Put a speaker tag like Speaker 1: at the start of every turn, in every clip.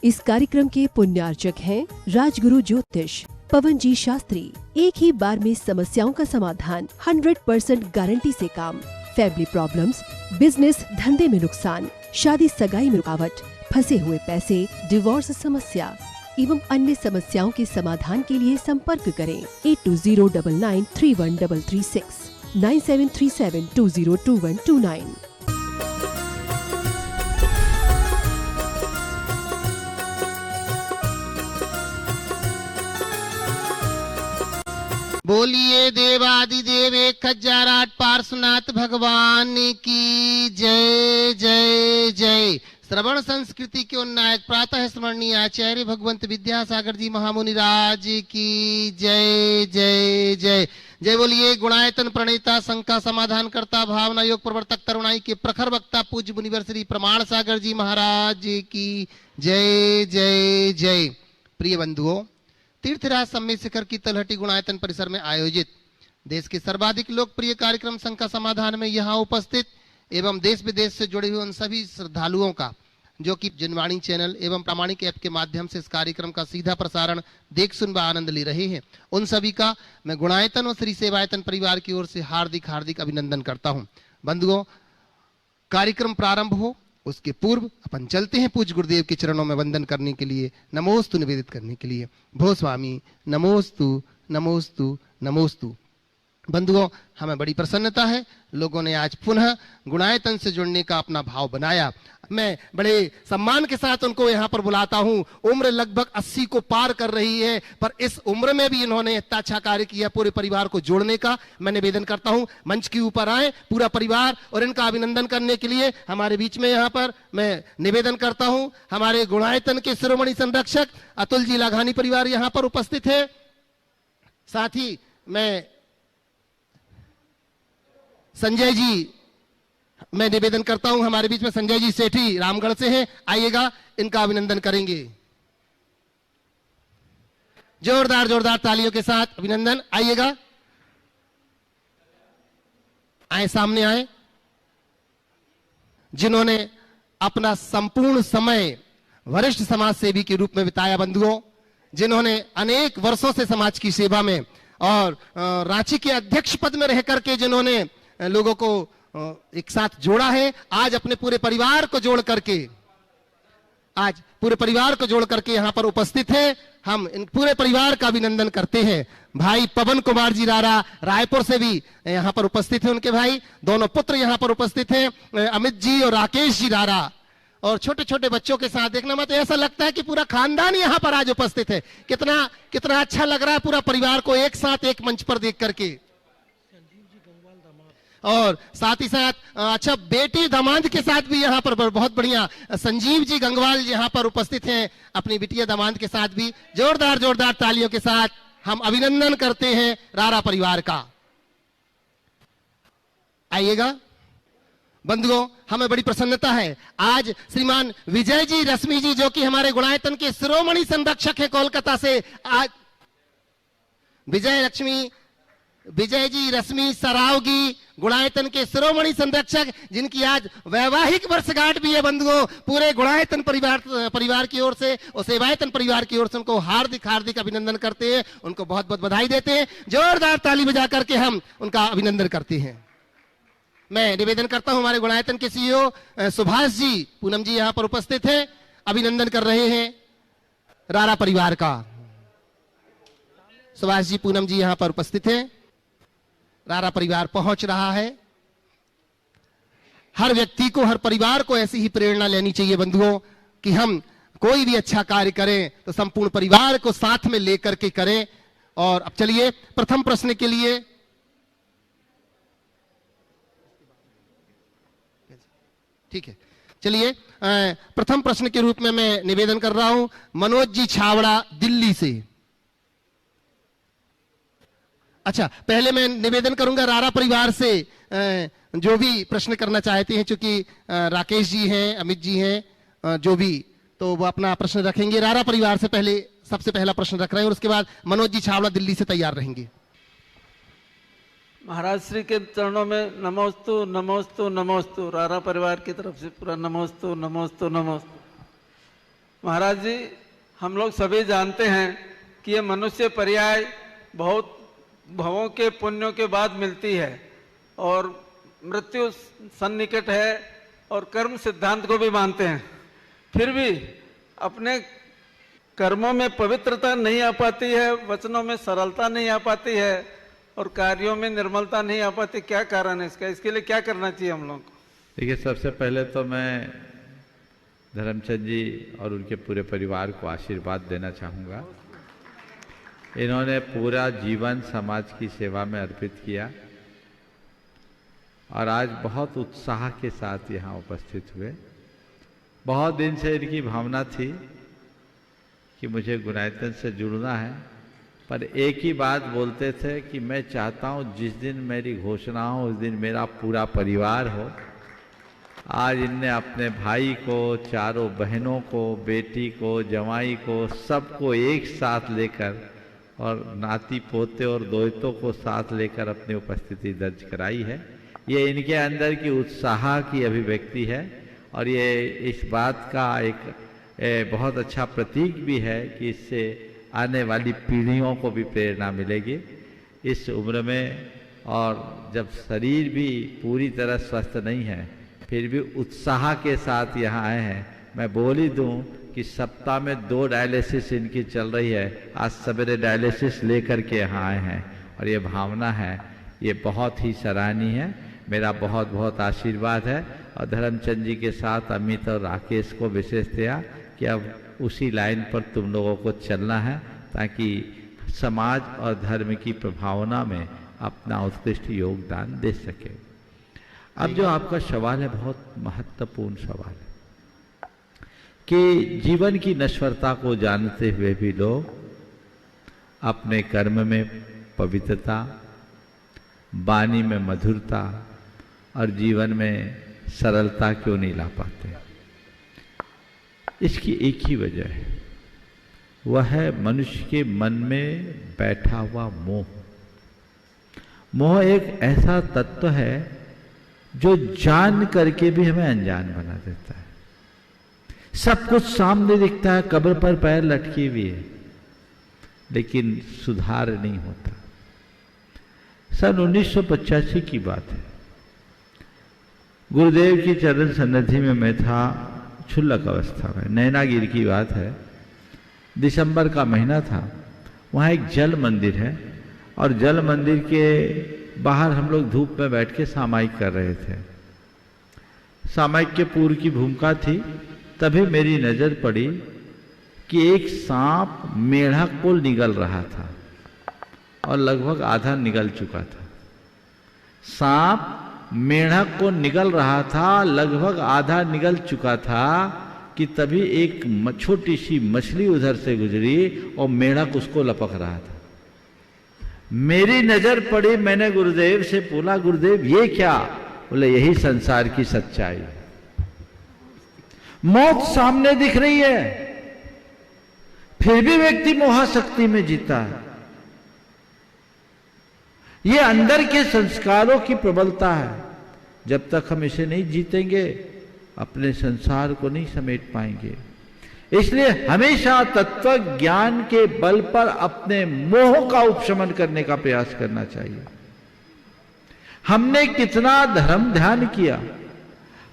Speaker 1: इस कार्यक्रम के पुण्यार्चक हैं राजगुरु ज्योतिष पवन जी शास्त्री। एक ही बार में समस्याओं का समाधान, 100% गारंटी से काम। फैमिली प्रॉब्लम्स, बिजनेस धंधे में नुकसान, शादी सगाई में रुकावट, फंसे हुए पैसे, डिवोर्स समस्या एवं अन्य समस्याओं के समाधान के लिए संपर्क करें 8209931336 9737202129।
Speaker 2: बोलिए देवादिदेव 1008 पार्श्वनाथ भगवान की जय जय जय। श्रवण संस्कृति के उन्नायक प्रातः स्मरणीय आचार्य भगवंत विद्यासागर जी महामुनि राज की जय जय जय जय। बोलिए गुणायतन प्रणेता, शंका समाधान करता, भावना योग प्रवर्तक, तरुणाई के प्रखर वक्ता पूज्य मुनिवर श्री प्रमाण सागर जी महाराज की जय जय जय। प्रिय बंधुओं, तीर्थराज सम्मेद शिखर की तलहटी गुणायतन परिसर में आयोजित देश के सर्वाधिक लोकप्रिय कार्यक्रम शंका समाधान में यहाँ उपस्थित एवं देश विदेश से जुड़े हुए उन सभी श्रद्धालुओं का जो कि जनवाणी चैनल एवं प्रामाणिक ऐप के माध्यम से इस कार्यक्रम का सीधा प्रसारण देख सुन व आनंद ले रहे हैं, उन सभी का मैं गुणायतन और श्री सेवायतन परिवार की ओर से हार्दिक हार्दिक अभिनंदन करता हूँ। बंधुओं, कार्यक्रम प्रारंभ हो उसके पूर्व अपन चलते हैं पूज्य गुरुदेव के चरणों में वंदन करने के लिए, नमोस्तु निवेदित करने के लिए। भो स्वामी नमोस्तु नमोस्तु नमोस्तु। बंधुओं, हमें बड़ी प्रसन्नता है, लोगों ने आज पुनः गुणायतन से जुड़ने का अपना भाव बनाया। मैं बड़े सम्मान के साथ उनको यहाँ पर बुलाता हूँ। उम्र लगभग 80 को पार कर रही है, पर इस उम्र में भी इन्होंने इतना अच्छा कार्य किया पूरे परिवार को जोड़ने का। मैं निवेदन करता हूँ मंच के ऊपर आए पूरा परिवार और इनका अभिनंदन करने के लिए। हमारे बीच में यहाँ पर मैं निवेदन करता हूँ हमारे गुणायतन के शिरोमणि संरक्षक अतुल जी लाघानी परिवार यहाँ पर उपस्थित है। साथ ही मैं संजय जी, मैं निवेदन करता हूं हमारे बीच में संजय जी सेठी रामगढ़ से हैं, आइएगा, इनका अभिनंदन करेंगे। जोरदार जोरदार तालियों के साथ अभिनंदन, आइएगा, आए सामने आए। जिन्होंने अपना संपूर्ण समय वरिष्ठ समाज सेवी के रूप में बिताया, बंधुओं, जिन्होंने अनेक वर्षों से समाज की सेवा में और रांची के अध्यक्ष पद में रह करके जिन्होंने लोगों को एक साथ जोड़ा है, आज अपने पूरे परिवार को जोड़ करके यहाँ पर उपस्थित है। हम इन पूरे परिवार का अभिनंदन करते हैं। भाई पवन कुमार जी रारा रायपुर से भी यहाँ पर उपस्थित है, उनके भाई दोनों पुत्र यहाँ पर उपस्थित हैं, अमित जी और राकेश जी रारा। और छोटे छोटे बच्चों के साथ देखना मत, ऐसा लगता है कि पूरा खानदान यहाँ पर आज उपस्थित है। कितना कितना अच्छा लग रहा है पूरा परिवार को एक साथ एक मंच पर देख करके। और साथ ही साथ अच्छा बेटी दामाद के साथ भी यहाँ पर बहुत बढ़िया संजीव जी गंगवाल यहाँ पर उपस्थित हैं, अपनी बिटिया दामाद के साथ भी जोरदार जोरदार तालियों के साथ हम अभिनंदन करते हैं रारा परिवार का। आइएगा बंधुओं, हमें बड़ी प्रसन्नता है आज श्रीमान विजय जी रश्मि जी, जो कि हमारे गुणायतन के शिरोमणि संरक्षक है कोलकाता से, आज विजय जी रश्मि सरावगी गुणायतन के शिरोमणि संरक्षक, जिनकी आज वैवाहिक वर्षगांठ भी है। बंधुओं, पूरे गुणायतन परिवार की ओर से और सेवायतन परिवार की ओर से उनको हार्दिक हार्दिक अभिनंदन करते हैं, उनको बहुत बहुत बधाई देते हैं। जोरदार ताली बजा करके हम उनका अभिनंदन करते हैं। मैं निवेदन करता हूं हमारे गुणायतन के सीईओ सुभाष जी पूनम जी यहाँ पर उपस्थित हैं, अभिनंदन कर रहे हैं रारा परिवार का। सुभाष जी पूनम जी यहाँ पर उपस्थित हैं, रारा परिवार पहुंच रहा है। हर व्यक्ति को, हर परिवार को ऐसी ही प्रेरणा लेनी चाहिए बंधुओं कि हम कोई भी अच्छा कार्य करें तो संपूर्ण परिवार को साथ में लेकर के करें। और अब चलिए प्रथम प्रश्न के लिए, ठीक है, चलिए प्रथम प्रश्न के रूप में मैं निवेदन कर रहा हूं मनोज जी छावड़ा दिल्ली से। अच्छा, पहले मैं निवेदन करूंगा रारा परिवार से जो भी प्रश्न करना चाहते हैं, चूंकि राकेश जी हैं, अमित जी हैं, जो भी, तो वो अपना प्रश्न रखेंगे। रारा परिवार से पहले सबसे पहला प्रश्न रख रहे हैं और उसके बाद मनोज जी छावड़ा दिल्ली से तैयार रहेंगे।
Speaker 3: महाराज श्री के चरणों में नमोस्तु नमोस्तु नमोस्तु, रारा परिवार की तरफ से पूरा नमोस्तु नमोस्तु नमोस्तु। महाराज जी, हम लोग सभी जानते हैं कि ये मनुष्य पर्याय बहुत भवों के पुण्यों के बाद मिलती है और मृत्यु सन्निकट है और कर्म सिद्धांत को भी मानते हैं। फिर भी अपने कर्मों में पवित्रता नहीं आ पाती है, वचनों में सरलता नहीं आ पाती है और कार्यों में निर्मलता नहीं आ पाती। क्या कारण है इसका? इसके लिए क्या करना चाहिए हम लोग को?
Speaker 4: देखिए, सबसे पहले तो मैं धर्मचंद जी और उनके पूरे परिवार को आशीर्वाद देना चाहूँगा। इन्होंने पूरा जीवन समाज की सेवा में अर्पित किया और आज बहुत उत्साह के साथ यहाँ उपस्थित हुए। बहुत दिन से इनकी भावना थी कि मुझे गुणायतन से जुड़ना है, पर एक ही बात बोलते थे कि मैं चाहता हूँ जिस दिन मेरी घोषणा हो उस दिन मेरा पूरा परिवार हो। आज इनने अपने भाई को, चारों बहनों को, बेटी को, जवाई को, सबको एक साथ लेकर और नाती पोते और दोहितों को साथ लेकर अपनी उपस्थिति दर्ज कराई है। ये इनके अंदर की उत्साह की अभिव्यक्ति है और ये इस बात का एक बहुत अच्छा प्रतीक भी है कि इससे आने वाली पीढ़ियों को भी प्रेरणा मिलेगी इस उम्र में। और जब शरीर भी पूरी तरह स्वस्थ नहीं है फिर भी उत्साह के साथ यहाँ आए हैं। मैं बोल ही दूँ कि सप्ताह में 2 डायलिसिस इनकी चल रही है। आज सवेरे डायलिसिस लेकर के यहाँ आए हैं और ये भावना है, ये बहुत ही सराहनीय है। मेरा बहुत बहुत आशीर्वाद है और धर्मचंद जी के साथ अमित और राकेश को विशेषतया कि अब उसी लाइन पर तुम लोगों को चलना है ताकि समाज और धर्म की प्रभावना में अपना उत्कृष्ट योगदान दे सके। अब जो आपका सवाल है बहुत महत्वपूर्ण सवाल है कि जीवन की नश्वरता को जानते हुए भी लोग अपने कर्म में पवित्रता, वाणी में मधुरता और जीवन में सरलता क्यों नहीं ला पाते? इसकी एक ही वजह है, वह है मनुष्य के मन में बैठा हुआ मोह। मोह एक ऐसा तत्व है जो जान करके भी हमें अनजान बना देता है। सब कुछ सामने दिखता है, कब्र पर पैर लटके हुए है, लेकिन सुधार नहीं होता। सन 1985 की बात है, गुरुदेव की चरण सन्निधि में मैं था, क्षुल्लक अवस्था में, नैनागिरी की बात है, दिसंबर का महीना था। वहाँ एक जल मंदिर है और जल मंदिर के बाहर हम लोग धूप में बैठ के सामायिक कर रहे थे। सामायिक के पूर्व की भूमिका थी। तभी मेरी नज़र पड़ी कि एक सांप मेढ़ा को निगल रहा था और लगभग आधा निगल चुका था। सांप मेढ़ा को निगल रहा था, लगभग आधा निगल चुका था कि तभी एक छोटी सी मछली उधर से गुजरी और मेढ़क उसको लपक रहा था। मेरी नजर पड़ी, मैंने गुरुदेव से बोला, गुरुदेव ये क्या? बोले यही संसार की सच्चाई है। मौत सामने दिख रही है, फिर भी व्यक्ति मोहाशक्ति में जीता है। ये अंदर के संस्कारों की प्रबलता है। जब तक हम इसे नहीं जीतेंगे अपने संसार को नहीं समेट पाएंगे। इसलिए हमेशा तत्व ज्ञान के बल पर अपने मोह का उपशमन करने का प्रयास करना चाहिए। हमने कितना धर्म ध्यान किया,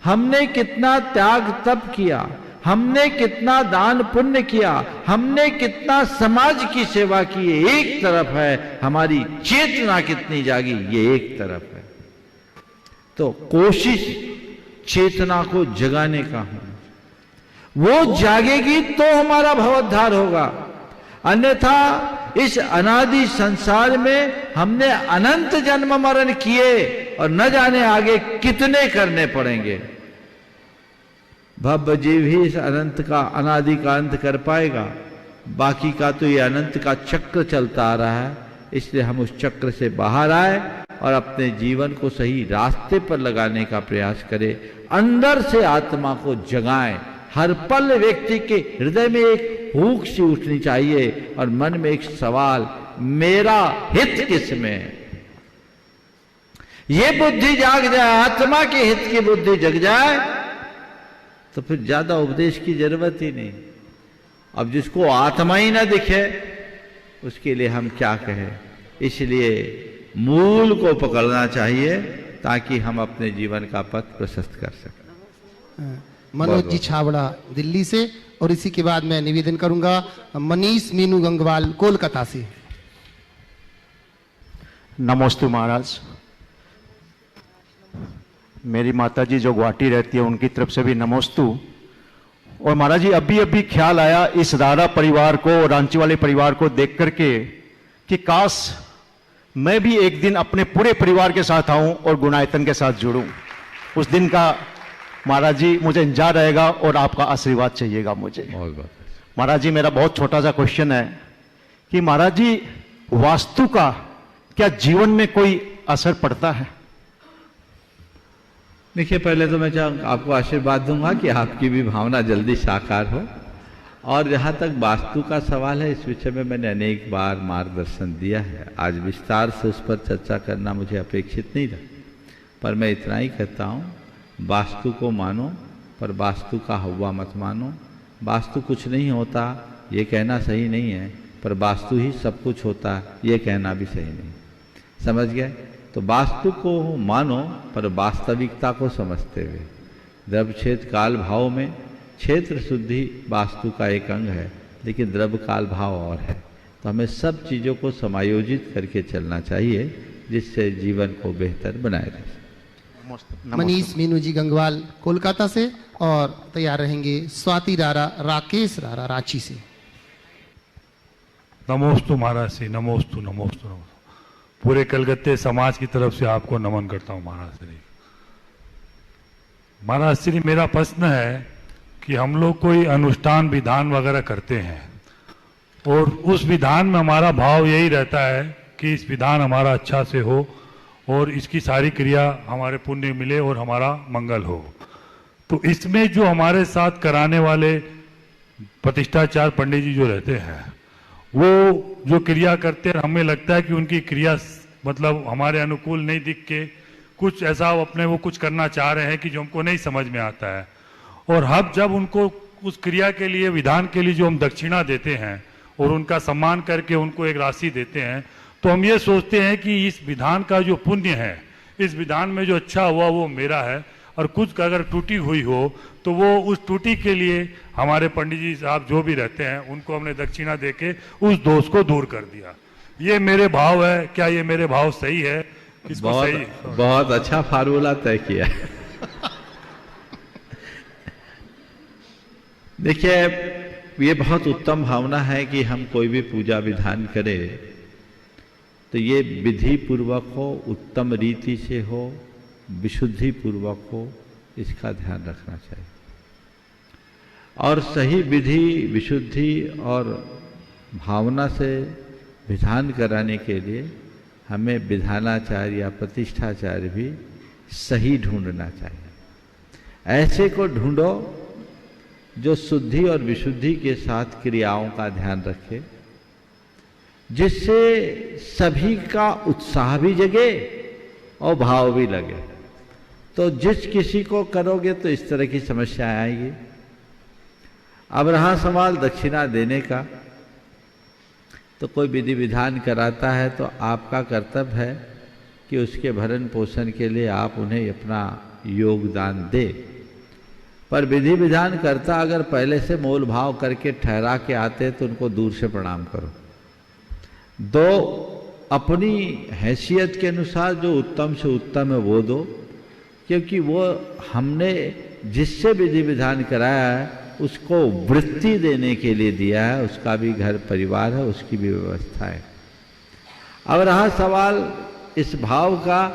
Speaker 4: हमने कितना त्याग तप किया, हमने कितना दान पुण्य किया, हमने कितना समाज की सेवा की, ये एक तरफ है। हमारी चेतना कितनी जागी, ये एक तरफ है। तो कोशिश चेतना को जगाने का होना, वो जागेगी तो हमारा भवोद्धार होगा। अन्यथा इस अनादि संसार में हमने अनंत जन्म मरण किए और न जाने आगे कितने करने पड़ेंगे। भव जीव ही इस अनंत का अनादि का अंत कर पाएगा, बाकी का तो ये अनंत का चक्र चलता आ रहा है। इसलिए हम उस चक्र से बाहर आए और अपने जीवन को सही रास्ते पर लगाने का प्रयास करें। अंदर से आत्मा को जगाएं। हर पल व्यक्ति के हृदय में एक भूख सी उठनी चाहिए और मन में एक सवाल, मेरा हित किसमें? ये बुद्धि जाग जाए, आत्मा के हित की बुद्धि जग जाए, तो फिर ज्यादा उपदेश की जरूरत ही नहीं। अब जिसको आत्मा ही ना दिखे उसके लिए हम क्या कहें। इसलिए मूल को पकड़ना चाहिए ताकि हम अपने जीवन का पथ प्रशस्त कर सकें।
Speaker 2: मनोज जी छाबड़ा दिल्ली से, और इसी के बाद मैं निवेदन करूंगा मनीष मीनू गंगवाल कोलकाता से।
Speaker 5: नमोस्तु महाराज। मेरी माताजी जो गुवाहाटी रहती है उनकी तरफ से भी नमोस्तु। और महाराज जी अभी अभी ख्याल आया इस राणा परिवार को और रांची वाले परिवार को देख करके कि काश मैं भी एक दिन अपने पूरे परिवार के साथ आऊं और गुणायतन के साथ जुड़ूं। उस दिन का महाराज जी मुझे इंतजार रहेगा और आपका आशीर्वाद चाहिएगा मुझे।
Speaker 4: बहुत
Speaker 5: महाराज जी मेरा बहुत छोटा सा क्वेश्चन है कि महाराज जी वास्तु का क्या जीवन में कोई असर पड़ता है?
Speaker 4: देखिए, पहले तो मैं आपको आशीर्वाद दूंगा कि आपकी भी भावना जल्दी साकार हो। और जहाँ तक वास्तु का सवाल है, इस विषय में मैंने अनेक बार मार्गदर्शन दिया है। आज विस्तार से उस पर चर्चा करना मुझे अपेक्षित नहीं था, पर मैं इतना ही कहता हूँ, वास्तु को मानो पर वास्तु का हवा मत मानो। वास्तु कुछ नहीं होता ये कहना सही नहीं है, पर वास्तु ही सब कुछ होता ये कहना भी सही नहीं। समझ गए? तो वास्तु को मानो पर वास्तविकता को समझते हुए। द्रव्य क्षेत्र काल भाव में क्षेत्र शुद्धि वास्तु का एक अंग है, लेकिन द्रव्य काल भाव और है। तो हमें सब चीज़ों को समायोजित करके चलना चाहिए जिससे जीवन को बेहतर बनाए रहे।
Speaker 2: मनीष मीनू जी गंगवाल कोलकाता से, और तैयार रहेंगे स्वाति रारा राकेश रारा रांची से।
Speaker 6: नमोस्तु महाराज श्री, नमोस्तु नमोस्तु नमोस्तु। पूरे कलकत्ते समाज की तरफ से आपको नमन करता हूँ महाराज श्री। महाराज श्री मेरा प्रश्न है कि हम लोग कोई अनुष्ठान विधान वगैरह करते हैं और उस विधान में हमारा भाव यही रहता है कि इस विधान हमारा अच्छा से हो और इसकी सारी क्रिया हमारे पुण्य मिले और हमारा मंगल हो। तो इसमें जो हमारे साथ कराने वाले प्रतिष्ठाचार पंडित जी जो रहते हैं, वो जो क्रिया करते हैं, हमें लगता है कि उनकी क्रिया मतलब हमारे अनुकूल नहीं दिख के कुछ ऐसा अपने वो कुछ करना चाह रहे हैं कि जो हमको नहीं समझ में आता है। और हम जब उनको उस क्रिया के लिए, विधान के लिए जो हम दक्षिणा देते हैं और उनका सम्मान करके उनको एक राशि देते हैं, तो हम ये सोचते हैं कि इस विधान का जो पुण्य है, इस विधान में जो अच्छा हुआ वो मेरा है, और कुछ अगर टूटी हुई हो तो वो उस टूटी के लिए हमारे पंडित जी साहब जो भी रहते हैं उनको हमने दक्षिणा देके उस दोष को दूर कर दिया। ये मेरे भाव है, क्या ये मेरे भाव सही है?
Speaker 4: बहुत अच्छा फार्मूला तय किया। देखिए, ये बहुत उत्तम भावना है कि हम कोई भी पूजा विधान करें तो ये विधि पूर्वक हो, उत्तम रीति से हो, विशुद्धि पूर्वक हो, इसका ध्यान रखना चाहिए। और सही विधि, विशुद्धि और भावना से विधान कराने के लिए हमें विधानाचार्य या प्रतिष्ठाचार्य भी सही ढूंढना चाहिए। ऐसे को ढूंढो जो शुद्धि और विशुद्धि के साथ क्रियाओं का ध्यान रखे, जिससे सभी का उत्साह भी जगे और भाव भी लगे। तो जिस किसी को करोगे तो इस तरह की समस्या आएगी। अब रहा सवाल दक्षिणा देने का, तो कोई विधि विधान कराता है तो आपका कर्तव्य है कि उसके भरण पोषण के लिए आप उन्हें अपना योगदान दे। पर विधि विधान करता अगर पहले से मोल भाव करके ठहरा के आते तो उनको दूर से प्रणाम करो। दो, अपनी हैसियत के अनुसार जो उत्तम से उत्तम है वो दो, क्योंकि वो हमने जिससे विधि विधान कराया है उसको वृत्ति देने के लिए दिया है, उसका भी घर परिवार है, उसकी भी व्यवस्था है। अब रहा सवाल इस भाव का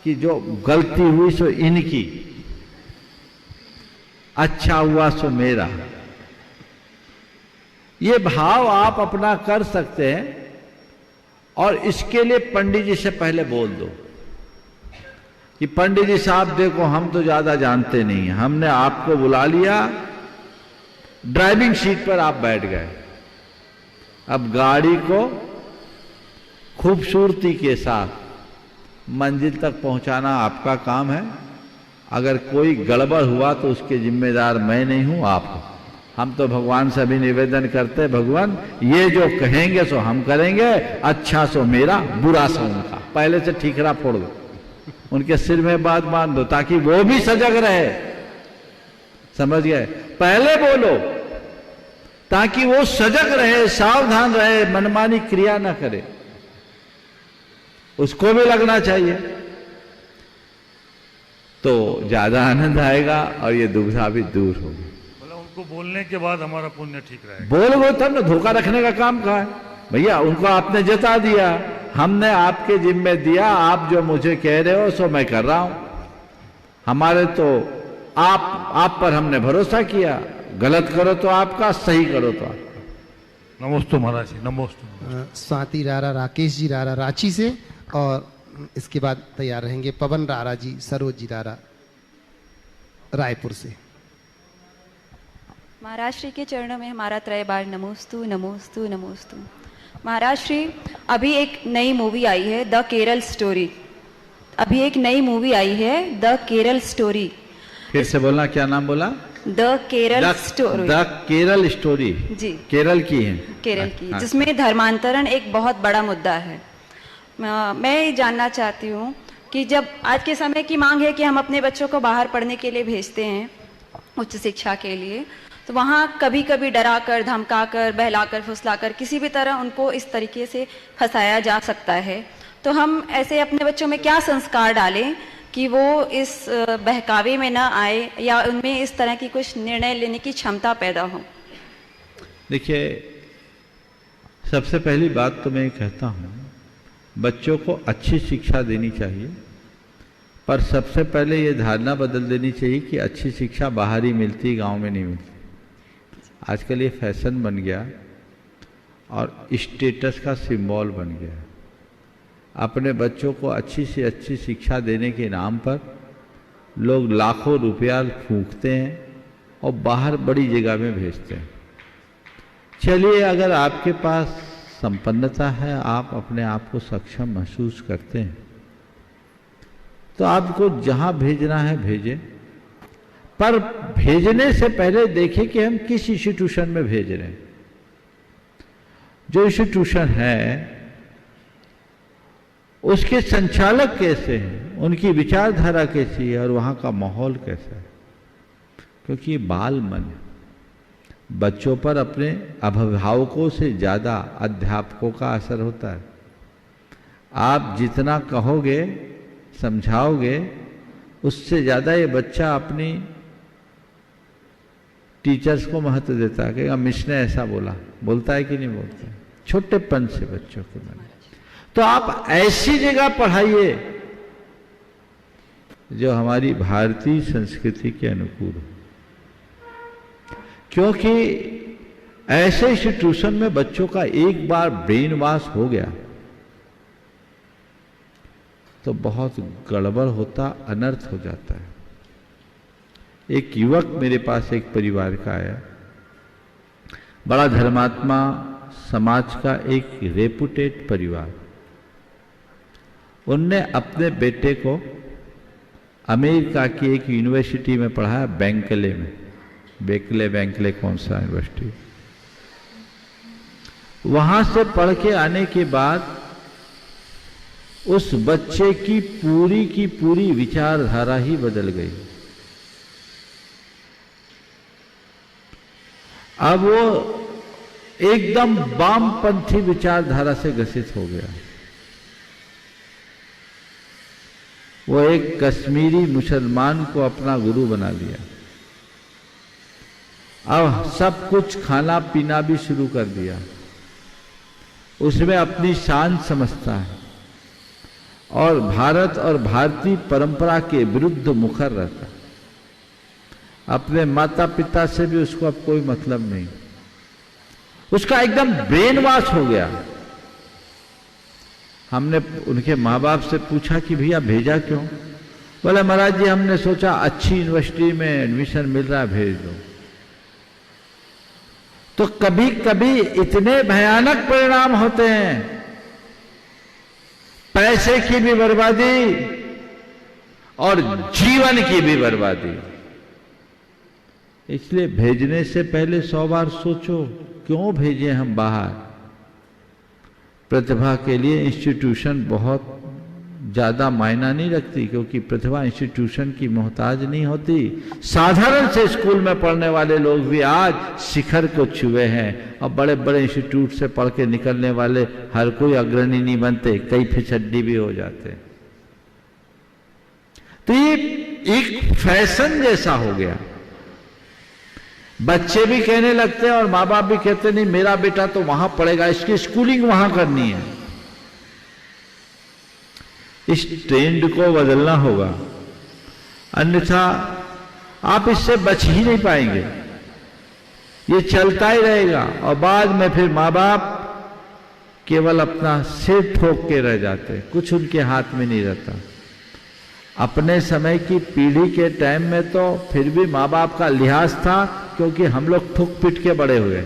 Speaker 4: कि जो गलती हुई सो इनकी, अच्छा हुआ सो मेरा, ये भाव आप अपना कर सकते हैं। और इसके लिए पंडित जी से पहले बोल दो कि पंडित जी साहब देखो, हम तो ज्यादा जानते नहीं हैं, हमने आपको बुला लिया, ड्राइविंग सीट पर आप बैठ गए, अब गाड़ी को खूबसूरती के साथ मंजिल तक पहुंचाना आपका काम है। अगर कोई गड़बड़ हुआ तो उसके जिम्मेदार मैं नहीं हूं, आप हो। हम तो भगवान से भी निवेदन करते, भगवान ये जो कहेंगे सो हम करेंगे, अच्छा सो मेरा, बुरा सो उनका, पहले से ठीकरा फोड़ दो, उनके सिर में बात बांध दो ताकि वो भी सजग रहे। समझ गए? पहले बोलो ताकि वो सजग रहे, सावधान रहे, मनमानी क्रिया ना करे, उसको भी लगना चाहिए, तो ज्यादा आनंद आएगा और ये दुविधा भी दूर होगी।
Speaker 6: बोला उनको बोलने के बाद हमारा पुण्य ठीक रहेगा।
Speaker 4: बोलोगे तब ना, धोखा रखने का काम कहा है भैया? उनको आपने जता दिया, हमने आपके जिम्मे दिया, आप जो मुझे कह रहे हो सो मैं कर रहा हूं। हमारे तो आप पर हमने भरोसा किया, गलत करो तो आपका, सही करो तो आपका।
Speaker 6: नमोस्तु महाराज जी, नमोस्तु।
Speaker 2: स्वाति रारा, राकेश जी रारा रांची से, और इसके बाद तैयार रहेंगे पवन रारा जी, सरोज जी रारा रायपुर से।
Speaker 7: महाराज श्री के चरणों में हमारा त्रय बार नमोस्तु नमोस्तु नमोस्तु। महाराज श्री, अभी एक नई मूवी आई है द केरल स्टोरी, अभी एक नई मूवी आई है द केरल स्टोरी।
Speaker 4: फिर से बोलना, क्या नाम बोला?
Speaker 7: The Kerala story.
Speaker 4: The Kerala story
Speaker 7: जी,
Speaker 4: केरल की है,
Speaker 7: केरल की,
Speaker 4: हाँ।
Speaker 7: जिसमें धर्मांतरण एक बहुत बड़ा मुद्दा है। मैं ये जानना चाहती हूँ कि जब आज के समय की मांग है कि हम अपने बच्चों को बाहर पढ़ने के लिए भेजते हैं, उच्च शिक्षा के लिए, तो वहाँ कभी कभी डरा कर, धमका कर, बहला कर, फुसला कर, किसी भी तरह उनको इस तरीके से फंसाया जा सकता है। तो हम ऐसे अपने बच्चों में क्या संस्कार डालें कि वो इस बहकावे में ना आए या उनमें इस तरह की कुछ निर्णय लेने की क्षमता पैदा हो?
Speaker 4: देखिए, सबसे पहली बात तो मैं कहता हूँ, बच्चों को अच्छी शिक्षा देनी चाहिए, पर सबसे पहले ये धारणा बदल देनी चाहिए कि अच्छी शिक्षा बाहर ही मिलती, गांव में नहीं मिलती। आजकल ये फैशन बन गया और स्टेटस का सिंबल बन गया। अपने बच्चों को अच्छी से अच्छी शिक्षा देने के नाम पर लोग लाखों रुपया फूंकते हैं और बाहर बड़ी जगह में भेजते हैं। चलिए, अगर आपके पास संपन्नता है, आप अपने आप को सक्षम महसूस करते हैं, तो आपको जहां भेजना है भेजें, पर भेजने से पहले देखें कि हम किस इंस्टीट्यूशन में भेज रहे हैं। जो इंस्टीट्यूशन है उसके संचालक कैसे हैं, उनकी विचारधारा कैसी है और वहां का माहौल कैसा है, क्योंकि बाल मन बच्चों पर अपने अभिभावकों से ज्यादा अध्यापकों का असर होता है। आप जितना कहोगे, समझाओगे, उससे ज्यादा ये बच्चा अपनी टीचर्स को महत्व देता है कि मिस ने ऐसा बोला, बोलता है कि नहीं बोलता है, छोटेपन से बच्चों के मन। तो आप ऐसी जगह पढ़ाइए जो हमारी भारतीय संस्कृति के अनुकूल हो, क्योंकि ऐसे इंस्टीट्यूशन में बच्चों का एक बार ब्रेन वॉश हो गया तो बहुत गड़बड़ होता, अनर्थ हो जाता है। एक युवक मेरे पास एक परिवार का आया, बड़ा धर्मात्मा, समाज का एक रेपुटेड परिवार। उनने अपने बेटे को अमेरिका की एक यूनिवर्सिटी में पढ़ाया, बैंकले में। बैंकले कौन सा यूनिवर्सिटी, वहां से पढ़ के आने के बाद उस बच्चे की पूरी विचारधारा ही बदल गई। अब वो एकदम वामपंथी विचारधारा से ग्रसित हो गया। वो एक कश्मीरी मुसलमान को अपना गुरु बना लिया। अब सब कुछ खाना पीना भी शुरू कर दिया। उसमें अपनी शान समझता है और भारत और भारतीय परंपरा के विरुद्ध मुखर रहता। अपने माता पिता से भी उसको अब कोई मतलब नहीं। उसका एकदम ब्रेन वॉश हो गया। हमने उनके माँ बाप से पूछा कि भैया भेजा क्यों? बोले महाराज जी हमने सोचा अच्छी यूनिवर्सिटी में एडमिशन मिल रहा है, भेज दो। तो कभी कभी इतने भयानक परिणाम होते हैं, पैसे की भी बर्बादी और जीवन की भी बर्बादी। इसलिए भेजने से पहले 100 बार सोचो, क्यों भेजें हम बाहर। प्रतिभा के लिए इंस्टीट्यूशन बहुत ज़्यादा मायना नहीं रखती, क्योंकि प्रतिभा इंस्टीट्यूशन की मोहताज नहीं होती। साधारण से स्कूल में पढ़ने वाले लोग भी आज शिखर को छुए हैं, और बड़े बड़े इंस्टीट्यूट से पढ़ के निकलने वाले हर कोई अग्रणी नहीं बनते, कई फिसड्डी भी हो जाते हैं। तो ये एक फैशन जैसा हो गया, बच्चे भी कहने लगते हैं और माँ बाप भी कहते नहीं मेरा बेटा तो वहां पढ़ेगा, इसकी स्कूलिंग वहां करनी है। इस ट्रेंड को बदलना होगा, अन्यथा आप इससे बच ही नहीं पाएंगे, ये चलता ही रहेगा और बाद में फिर माँ बाप केवल अपना सिर ठोक के रह जाते, कुछ उनके हाथ में नहीं रहता। अपने समय की पीढ़ी के टाइम में तो फिर भी माँ बाप का लिहाज था, क्योंकि हम लोग ठुक पिट के बड़े हुए।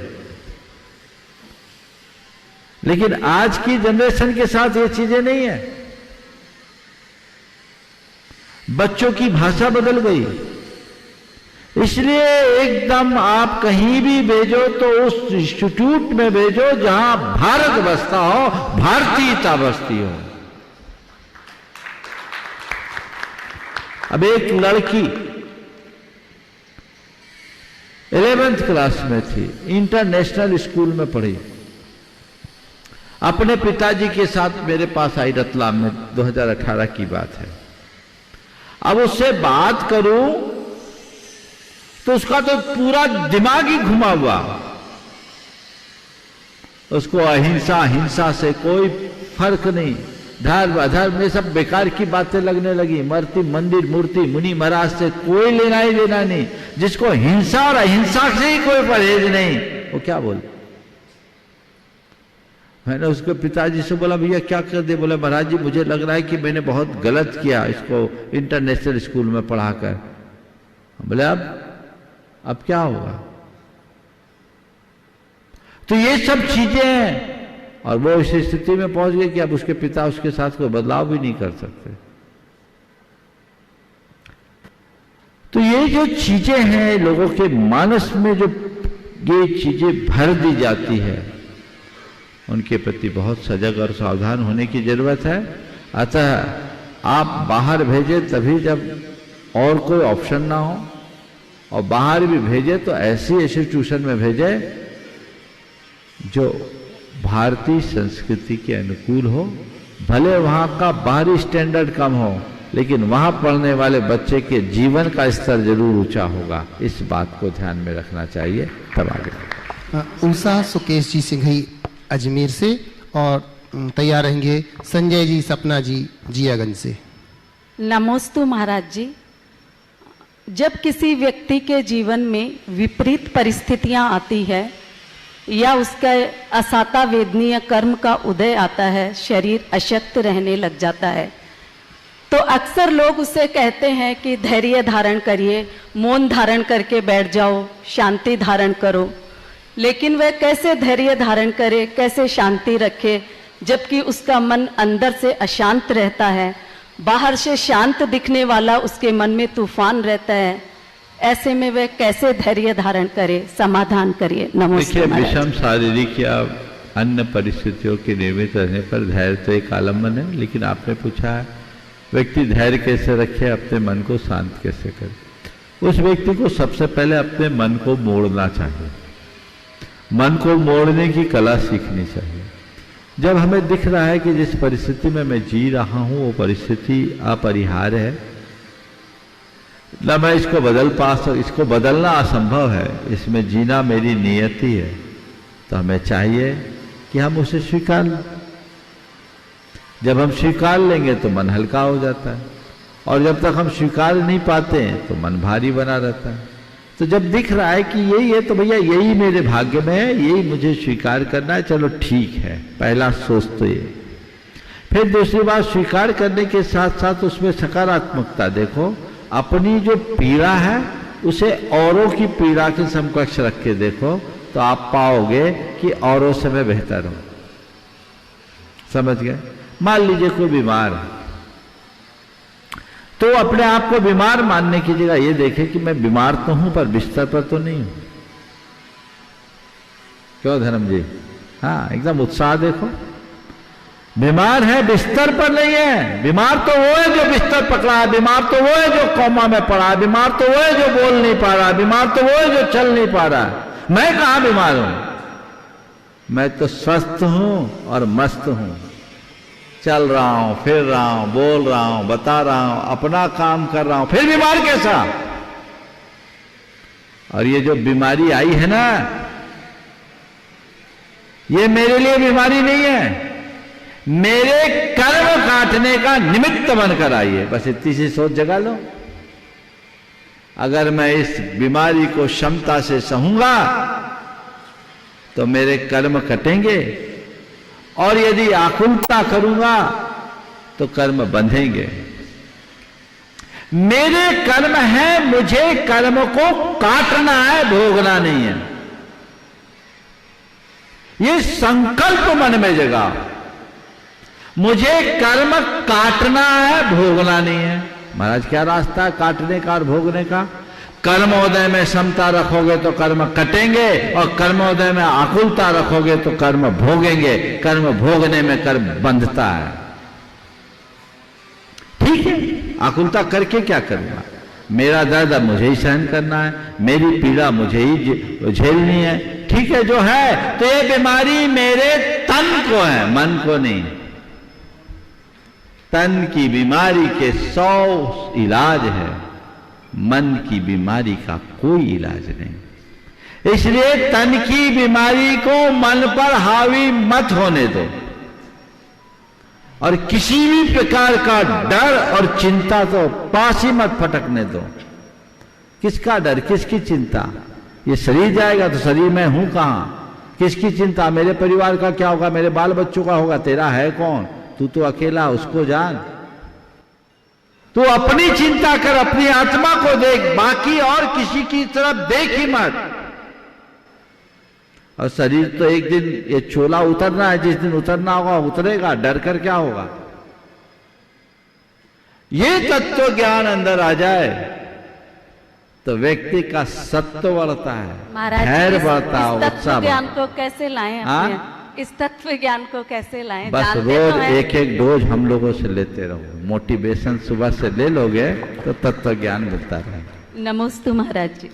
Speaker 4: लेकिन आज की जनरेशन के साथ ये चीजें नहीं है, बच्चों की भाषा बदल गई। इसलिए एकदम आप कहीं भी भेजो तो उस इंस्टीट्यूट में भेजो जहां भारत बसता हो, भारतीयता बसती हो। अब एक लड़की 11th क्लास में थी, इंटरनेशनल स्कूल में पढ़ी, अपने पिताजी के साथ मेरे पास आई रतलाम में, 2018 की बात है। अब उससे बात करूं तो उसका तो पूरा दिमाग ही घुमा हुआ, उसको अहिंसा हिंसा से कोई फर्क नहीं, धर्म अधर्म में सब बेकार की बातें लगने लगी, मरती मंदिर मूर्ति मुनि महाराज से कोई लेना ही देना नहीं, जिसको हिंसा और अहिंसा से ही कोई परहेज नहीं, वो क्या बोले। मैंने उसके पिताजी से बोला भैया क्या कर दे, बोले महाराज जी मुझे लग रहा है कि मैंने बहुत गलत किया इसको इंटरनेशनल स्कूल में पढ़ाकर। बोले अब क्या होगा। तो ये सब चीजें हैं, और वो इस स्थिति में पहुंच गए कि अब उसके पिता उसके साथ कोई बदलाव भी नहीं कर सकते। तो ये जो चीजें हैं लोगों के मानस में, जो ये चीजें भर दी जाती है, उनके प्रति बहुत सजग और सावधान होने की जरूरत है। अतः आप बाहर भेजें तभी जब और कोई ऑप्शन ना हो, और बाहर भी भेजे तो ऐसी इंस्टीट्यूशन में भेजे जो भारतीय संस्कृति के अनुकूल हो। भले वहां का बाहरी स्टैंडर्ड कम हो, लेकिन वहां पढ़ने वाले बच्चे के जीवन का स्तर जरूर ऊंचा होगा, इस बात को ध्यान में रखना चाहिए। तब आगे
Speaker 2: उषा सुकेश जी सिंघई अजमेर से, और तैयार रहेंगे संजय जी सपना जी जियागंज से।
Speaker 8: नमोस्तु महाराज जी। जब किसी व्यक्ति के जीवन में विपरीत परिस्थितियां आती है या उसका असाता वेदनीय कर्म का उदय आता है, शरीर अशक्त रहने लग जाता है, तो अक्सर लोग उससे कहते हैं कि धैर्य धारण करिए, मौन धारण करके बैठ जाओ, शांति धारण करो। लेकिन वह कैसे धैर्य धारण करे, कैसे शांति रखे, जबकि उसका मन अंदर से अशांत रहता है, बाहर से शांत दिखने वाला उसके मन में तूफान रहता है। ऐसे में वह कैसे धैर्य धारण करे, समाधान करिए। नमस्ते।
Speaker 4: देखिए, विषम शारीरिक या अन्य परिस्थितियों के निर्मित रहने पर धैर्य तो एक आलम्बन है, लेकिन आपने पूछा है व्यक्ति धैर्य कैसे रखे, अपने मन को शांत कैसे करे। उस व्यक्ति को सबसे पहले अपने मन को मोड़ना चाहिए, मन को मोड़ने की कला सीखनी चाहिए। जब हमें दिख रहा है कि जिस परिस्थिति में मैं जी रहा हूं वो परिस्थिति अपरिहार्य है, ना मैं इसको बदल पा इसको बदलना असंभव है, इसमें जीना मेरी नियति है, तो हमें चाहिए कि हम उसे स्वीकार लें। जब हम स्वीकार लेंगे तो मन हल्का हो जाता है, और जब तक हम स्वीकार नहीं पाते हैं तो मन भारी बना रहता है। तो जब दिख रहा है कि यही है तो भैया यही मेरे भाग्य में है, यही मुझे स्वीकार करना है, चलो ठीक है, पहला सोच तो ये। फिर दूसरी बात, स्वीकार करने के साथ साथ उसमें सकारात्मकता देखो। अपनी जो पीड़ा है उसे औरों की पीड़ा के समकक्ष रख के देखो, तो आप पाओगे कि औरों से मैं बेहतर हूं। समझ गए? मान लीजिए कोई बीमार है, तो अपने आप को बीमार मानने की जगह ये देखे कि मैं बीमार तो हूं पर बिस्तर पर तो नहीं हूं। क्यों धर्म जी? हाँ, एकदम उत्साह देखो। बीमार है, बिस्तर पर नहीं है। बीमार तो वो है जो बिस्तर पकड़ा है, बीमार तो वो है जो कोमा में पड़ा है, बीमार तो वो है जो बोल नहीं पा रहा, बीमार तो वो है जो चल नहीं पा रहा। मैं कहां बीमार हूं? मैं तो स्वस्थ हूं और मस्त हूं, चल रहा हूं, फिर रहा हूं, बोल रहा हूं, बता रहा हूं, अपना काम कर रहा हूं, फिर बीमार कैसा? और ये जो बीमारी आई है ना, ये मेरे लिए बीमारी नहीं है, मेरे कर्म काटने का निमित्त बनकर आई है। बस इतनी सी सोच जगा लो। अगर मैं इस बीमारी को क्षमता से सहूंगा तो मेरे कर्म कटेंगे, और यदि आकुलता करूंगा तो कर्म बंधेंगे। मेरे कर्म है, मुझे कर्म को काटना है, भोगना नहीं है। ये संकल्प मन में जगा, मुझे कर्म काटना है, भोगना नहीं है। महाराज क्या रास्ता है काटने का और भोगने का? कर्मोदय में समता रखोगे तो कर्म कटेंगे, और कर्मोदय में आकुलता रखोगे तो कर्म भोगेंगे। कर्म भोगने में कर्म बंधता है। ठीक है, आकुलता करके क्या करूंगा? मेरा दर्द अब मुझे ही सहन करना है, मेरी पीड़ा मुझे ही झेलनी है। ठीक है, जो है तो ये बीमारी मेरे तन को है, मन को नहीं। तन की बीमारी के 100 इलाज है, मन की बीमारी का कोई इलाज नहीं। इसलिए तन की बीमारी को मन पर हावी मत होने दो, और किसी भी प्रकार का डर और चिंता तो पास ही मत फटकने दो। किसका डर, किसकी चिंता? ये शरीर जाएगा तो शरीर में हूं कहां? किसकी चिंता? मेरे परिवार का क्या होगा, मेरे बाल बच्चों का होगा, तेरा है कौन? तू तो अकेला, उसको जान। तू अपनी चिंता कर, अपनी आत्मा को देख, बाकी और किसी की तरफ देख ही मत। और शरीर तो एक दिन ये चोला उतरना है, जिस दिन उतरना होगा उतरेगा, डर कर क्या होगा? ये तत्व ज्ञान अंदर आ जाए तो व्यक्ति का सत्व बढ़ता है, धैर्य बढ़ता है, उत्साह।
Speaker 8: ज्ञान को कैसे लाएं अपने? इस तत्व ज्ञान को कैसे लाएं?
Speaker 4: बस रोज एक एक डोज हम लोगों से लेते रहो। मोटिवेशन सुबह से ले लोगे तो तत्व ज्ञान मिलता रहेगा।
Speaker 8: नमोस्तु महाराज जी।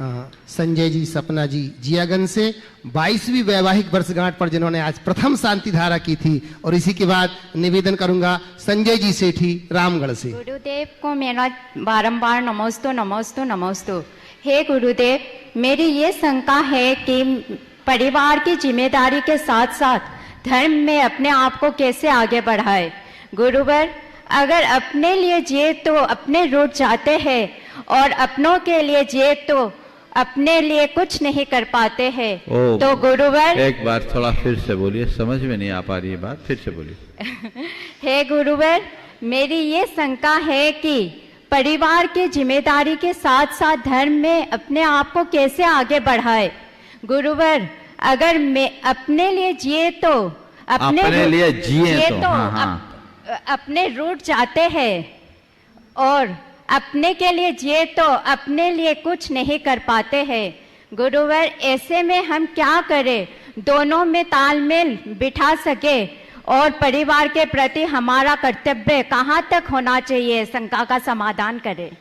Speaker 2: संजय जी, सपना जी, जियागंज से 22वीं वैवाहिक वर्षगांठ पर जिन्होंने आज प्रथम शांति धारा की थी। और इसी के बाद निवेदन करूंगा संजय जी सेठी रामगढ़ से।
Speaker 9: गुरुदेव को मेरा बारंबार नमोस्तु नमोस्तु नमोस्तु। हे गुरुदेव, मेरी ये शंका है कि परिवार की जिम्मेदारी के साथ साथ धर्म में अपने आप को कैसे आगे बढ़ाए। गुरुवर, अगर अपने लिए जिए तो अपने रूठ जाते हैं, और अपनों के लिए जिए तो अपने लिए कुछ नहीं कर पाते हैं। तो गुरुवर,
Speaker 4: एक बार थोड़ा फिर से बोलिए, समझ में नहीं आ पा रही है बात, फिर से बोलिए।
Speaker 9: हे गुरुवर, मेरी ये शंका है कि परिवार की जिम्मेदारी के साथ साथ धर्म में अपने आप को कैसे आगे बढ़ाए। गुरुवर, अगर मैं अपने लिए जिए तो
Speaker 4: अपने लिए जिए तो
Speaker 9: अपने रूठ जाते हैं, और अपने के लिए जिए तो अपने लिए कुछ नहीं कर पाते हैं। गुरुवर, ऐसे में हम क्या करें, दोनों में तालमेल बिठा सके, और परिवार के प्रति हमारा कर्तव्य कहाँ तक होना चाहिए, शंका का समाधान करें।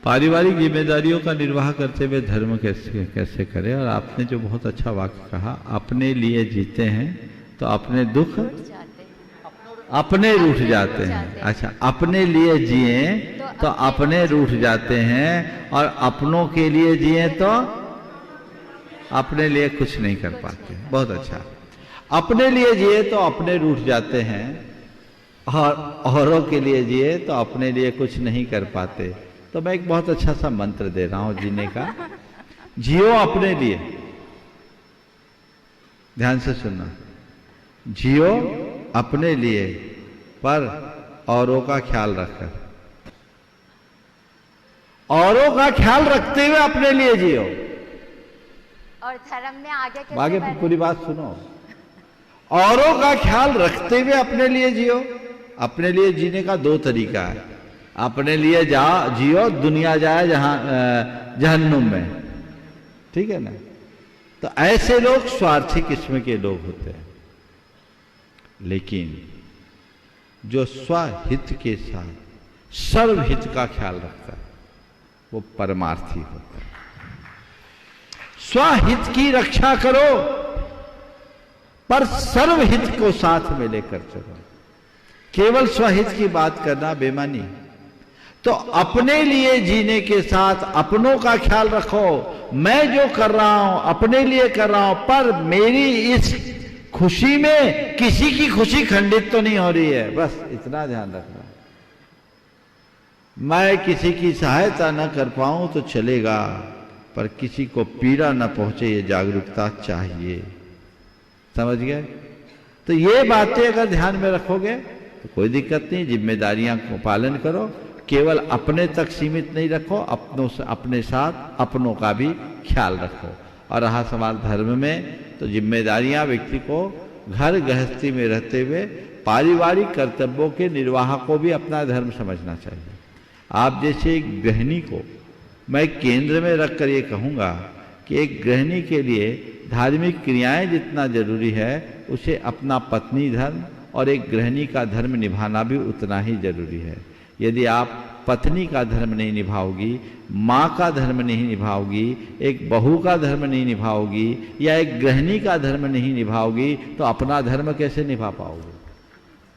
Speaker 4: पारिवारिक जिम्मेदारियों का निर्वाह करते हुए धर्म कैसे करें। और आपने जो बहुत अच्छा वाक्य कहा, अपने लिए जीते हैं तो अपने दुख अपने रूठ जाते हैं। अच्छा, अपने लिए जिए तो अपने रूठ जाते हैं, और अपनों के लिए जिए तो अपने लिए कुछ नहीं कर पाते। बहुत अच्छा। अपने लिए जिए तो अपने रूठ जाते हैं, और औरों के लिए जिए तो अपने लिए कुछ नहीं कर पाते। तो मैं एक बहुत अच्छा सा मंत्र दे रहा हूं जीने का। जियो अपने लिए, ध्यान से सुनना। जियो अपने लिए, पर औरों का ख्याल रखकर, औरों का ख्याल रखते हुए अपने लिए जियो।
Speaker 9: और धर्म में आगे
Speaker 4: पूरी बात सुनो। औरों का ख्याल रखते हुए अपने लिए जियो। अपने लिए जीने का 2 तरीका है। अपने लिए जियो, दुनिया जाए जहन्नुम में, ठीक है ना। तो ऐसे लोग स्वार्थी किस्म के लोग होते हैं। लेकिन जो स्वहित के साथ सर्वहित का ख्याल रखता है वो परमार्थी होता है। स्वहित की रक्षा करो पर सर्वहित को साथ में लेकर चलो। केवल स्वहित की बात करना बेमानी। तो अपने लिए जीने के साथ अपनों का ख्याल रखो। मैं जो कर रहा हूं अपने लिए कर रहा हूं, पर मेरी इस खुशी में किसी की खुशी खंडित तो नहीं हो रही है, बस इतना ध्यान रखना। मैं किसी की सहायता न कर पाऊं तो चलेगा, पर किसी को पीड़ा न पहुंचे ये जागरूकता चाहिए। समझ गए? तो ये बातें अगर ध्यान में रखोगे तो कोई दिक्कत नहीं। जिम्मेदारियां को पालन करो, केवल अपने तक सीमित नहीं रखो, अपनों से अपने साथ अपनों का भी ख्याल रखो। और रहा सवाल धर्म में, तो जिम्मेदारियां व्यक्ति को घर गृहस्थी में रहते हुए पारिवारिक कर्तव्यों के निर्वाह को भी अपना धर्म समझना चाहिए। आप जैसे एक गृहिणी को मैं केंद्र में रखकर ये कहूँगा कि एक गृहिणी के लिए धार्मिक क्रियाएं जितना जरूरी है, उसे अपना पत्नी धर्म और एक गृहिणी का धर्म निभाना भी उतना ही जरूरी है। यदि आप पत्नी का धर्म नहीं निभाओगी, माँ का धर्म नहीं निभाओगी, एक बहू का धर्म नहीं निभाओगी या एक गृहिणी का धर्म नहीं निभाओगी, तो अपना धर्म कैसे निभा पाओगे?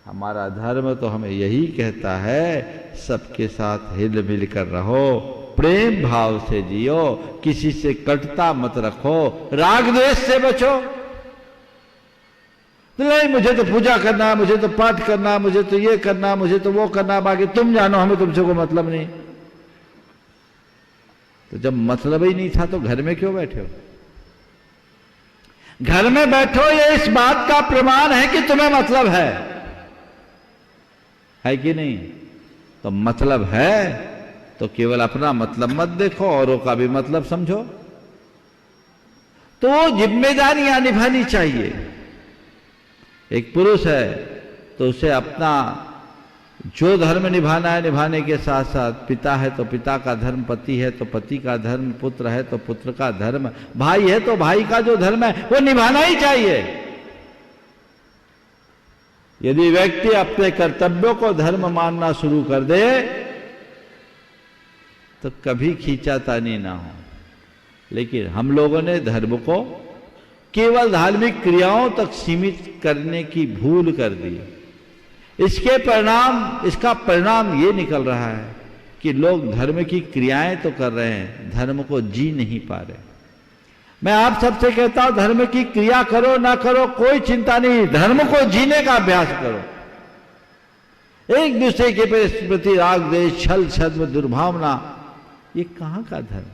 Speaker 4: हमारा धर्म तो हमें यही कहता है, सबके साथ हिल मिल कर रहो, प्रेम भाव से जियो, किसी से कटता मत रखो, राग द्वेष से बचो। नहीं मुझे तो पूजा करना, मुझे तो पाठ करना, मुझे तो ये करना, मुझे तो वो करना, बाकी तुम जानो, हमें तुमसे कोई मतलब नहीं। तो जब मतलब ही नहीं था तो घर में क्यों बैठे हो? घर में बैठो, ये इस बात का प्रमाण है कि तुम्हें मतलब है कि नहीं? तो मतलब है तो केवल अपना मतलब मत देखो, औरों का भी मतलब समझो। तो जिम्मेदारियां निभानी चाहिए। एक पुरुष है तो उसे अपना जो धर्म निभाना है निभाने के साथ साथ, पिता है तो पिता का धर्म, पति है तो पति का धर्म, पुत्र है तो पुत्र का धर्म, भाई है तो भाई का जो धर्म है वो निभाना ही चाहिए। यदि व्यक्ति अपने कर्तव्यों को धर्म मानना शुरू कर दे तो कभी खींचातानी ना हो। लेकिन हम लोगों ने धर्म को केवल धार्मिक क्रियाओं तक सीमित करने की भूल कर दी। इसका परिणाम ये निकल रहा है कि लोग धर्म की क्रियाएं तो कर रहे हैं, धर्म को जी नहीं पा रहे। मैं आप सबसे कहता हूं, धर्म की क्रिया करो ना करो कोई चिंता नहीं, धर्म को जीने का अभ्यास करो। एक दूसरे के प्रति राग द्वेष, छल छद्म, दुर्भावना, ये कहां का धर्म?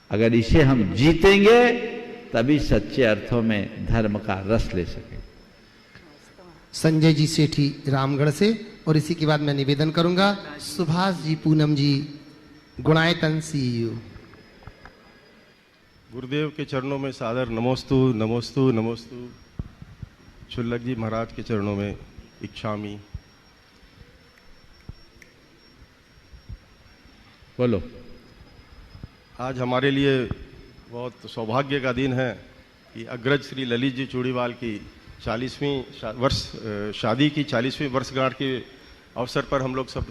Speaker 4: अगर इसे हम जीतेंगे तभी सच्चे अर्थों में धर्म का रस ले सकेंगे।
Speaker 2: संजय जी सेठी रामगढ़ से, और इसी के बाद मैं निवेदन करूंगा सुभाष जी पूनम जी गुणायतन सीईओ।
Speaker 10: गुरुदेव के चरणों में सादर नमोस्तु नमोस्तु नमोस्तु। शुल्लक जी महाराज के चरणों में इच्छामी।
Speaker 4: बोलो।
Speaker 10: आज हमारे लिए बहुत सौभाग्य का दिन है कि अग्रज श्री ललित जी चूड़ीवाल की 40वीं शादी की 40वीं वर्षगांठ के अवसर पर हम लोग सब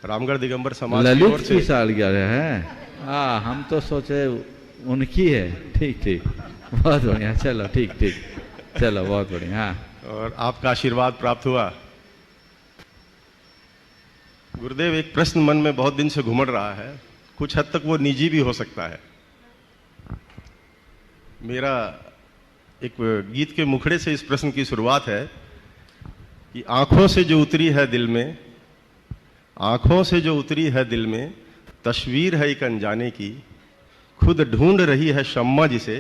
Speaker 10: रामगढ़ दिगंबर समाज की ओर से
Speaker 4: ललित की सालगिरह है। हाँ, हम तो सोचे उनकी है। ठीक ठीक, बहुत बढ़िया। चलो ठीक ठीक, चलो बहुत बढ़िया। हाँ,
Speaker 10: और आपका आशीर्वाद प्राप्त हुआ। गुरुदेव, एक प्रश्न मन में बहुत दिन से घुमड़ रहा है, कुछ हद तक वो निजी भी हो सकता है। मेरा एक गीत के मुखड़े से इस प्रश्न की शुरुआत है कि आंखों से जो उतरी है दिल में, आंखों से जो उतरी है दिल में, तस्वीर है एक अनजाने की, खुद ढूंढ रही है शम्मा जिसे,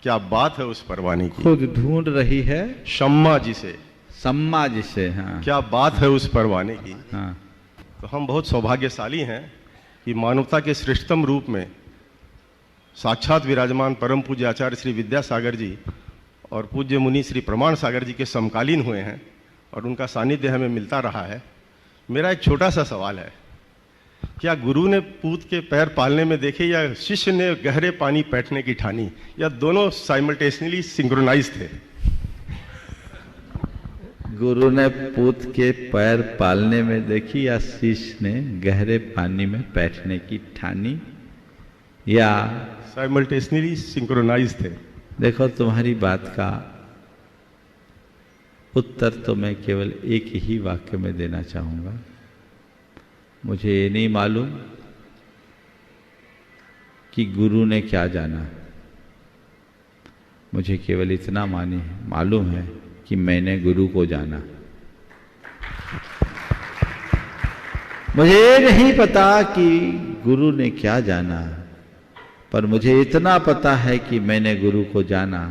Speaker 10: क्या बात है उस परवाने की।
Speaker 4: खुद ढूंढ रही है
Speaker 10: शम्मा जिसे,
Speaker 4: सम्मा जिसे, हाँ,
Speaker 10: क्या बात है उस परवाने की।
Speaker 4: हाँ।
Speaker 10: तो हम बहुत सौभाग्यशाली हैं कि मानवता के श्रेष्ठतम रूप में साक्षात विराजमान परम पूज्य आचार्य श्री विद्यासागर जी और पूज्य मुनि श्री प्रमाण सागर जी के समकालीन हुए हैं और उनका सानिध्य हमें मिलता रहा है। मेरा एक छोटा सा सवाल है, क्या गुरु ने पूत के पैर पालने में देखे या शिष्य ने गहरे पानी बैठने की ठानी, या दोनों साइमल्टेनियसली सिंक्रोनाइज थे?
Speaker 4: गुरु ने पूत के पैर पालने में देखी या शिष्य ने गहरे पानी में बैठने की ठानी, या
Speaker 10: साइमल्टेनियसली सिंक्रोनाइज थे?
Speaker 4: देखो, तुम्हारी बात का उत्तर तो मैं केवल एक ही वाक्य में देना चाहूंगा। मुझे ये नहीं मालूम कि गुरु ने क्या जाना, मुझे केवल इतना मालूम है कि मैंने गुरु को जाना। मुझे ये नहीं पता कि गुरु ने क्या जाना, पर मुझे इतना पता है कि मैंने गुरु को जाना,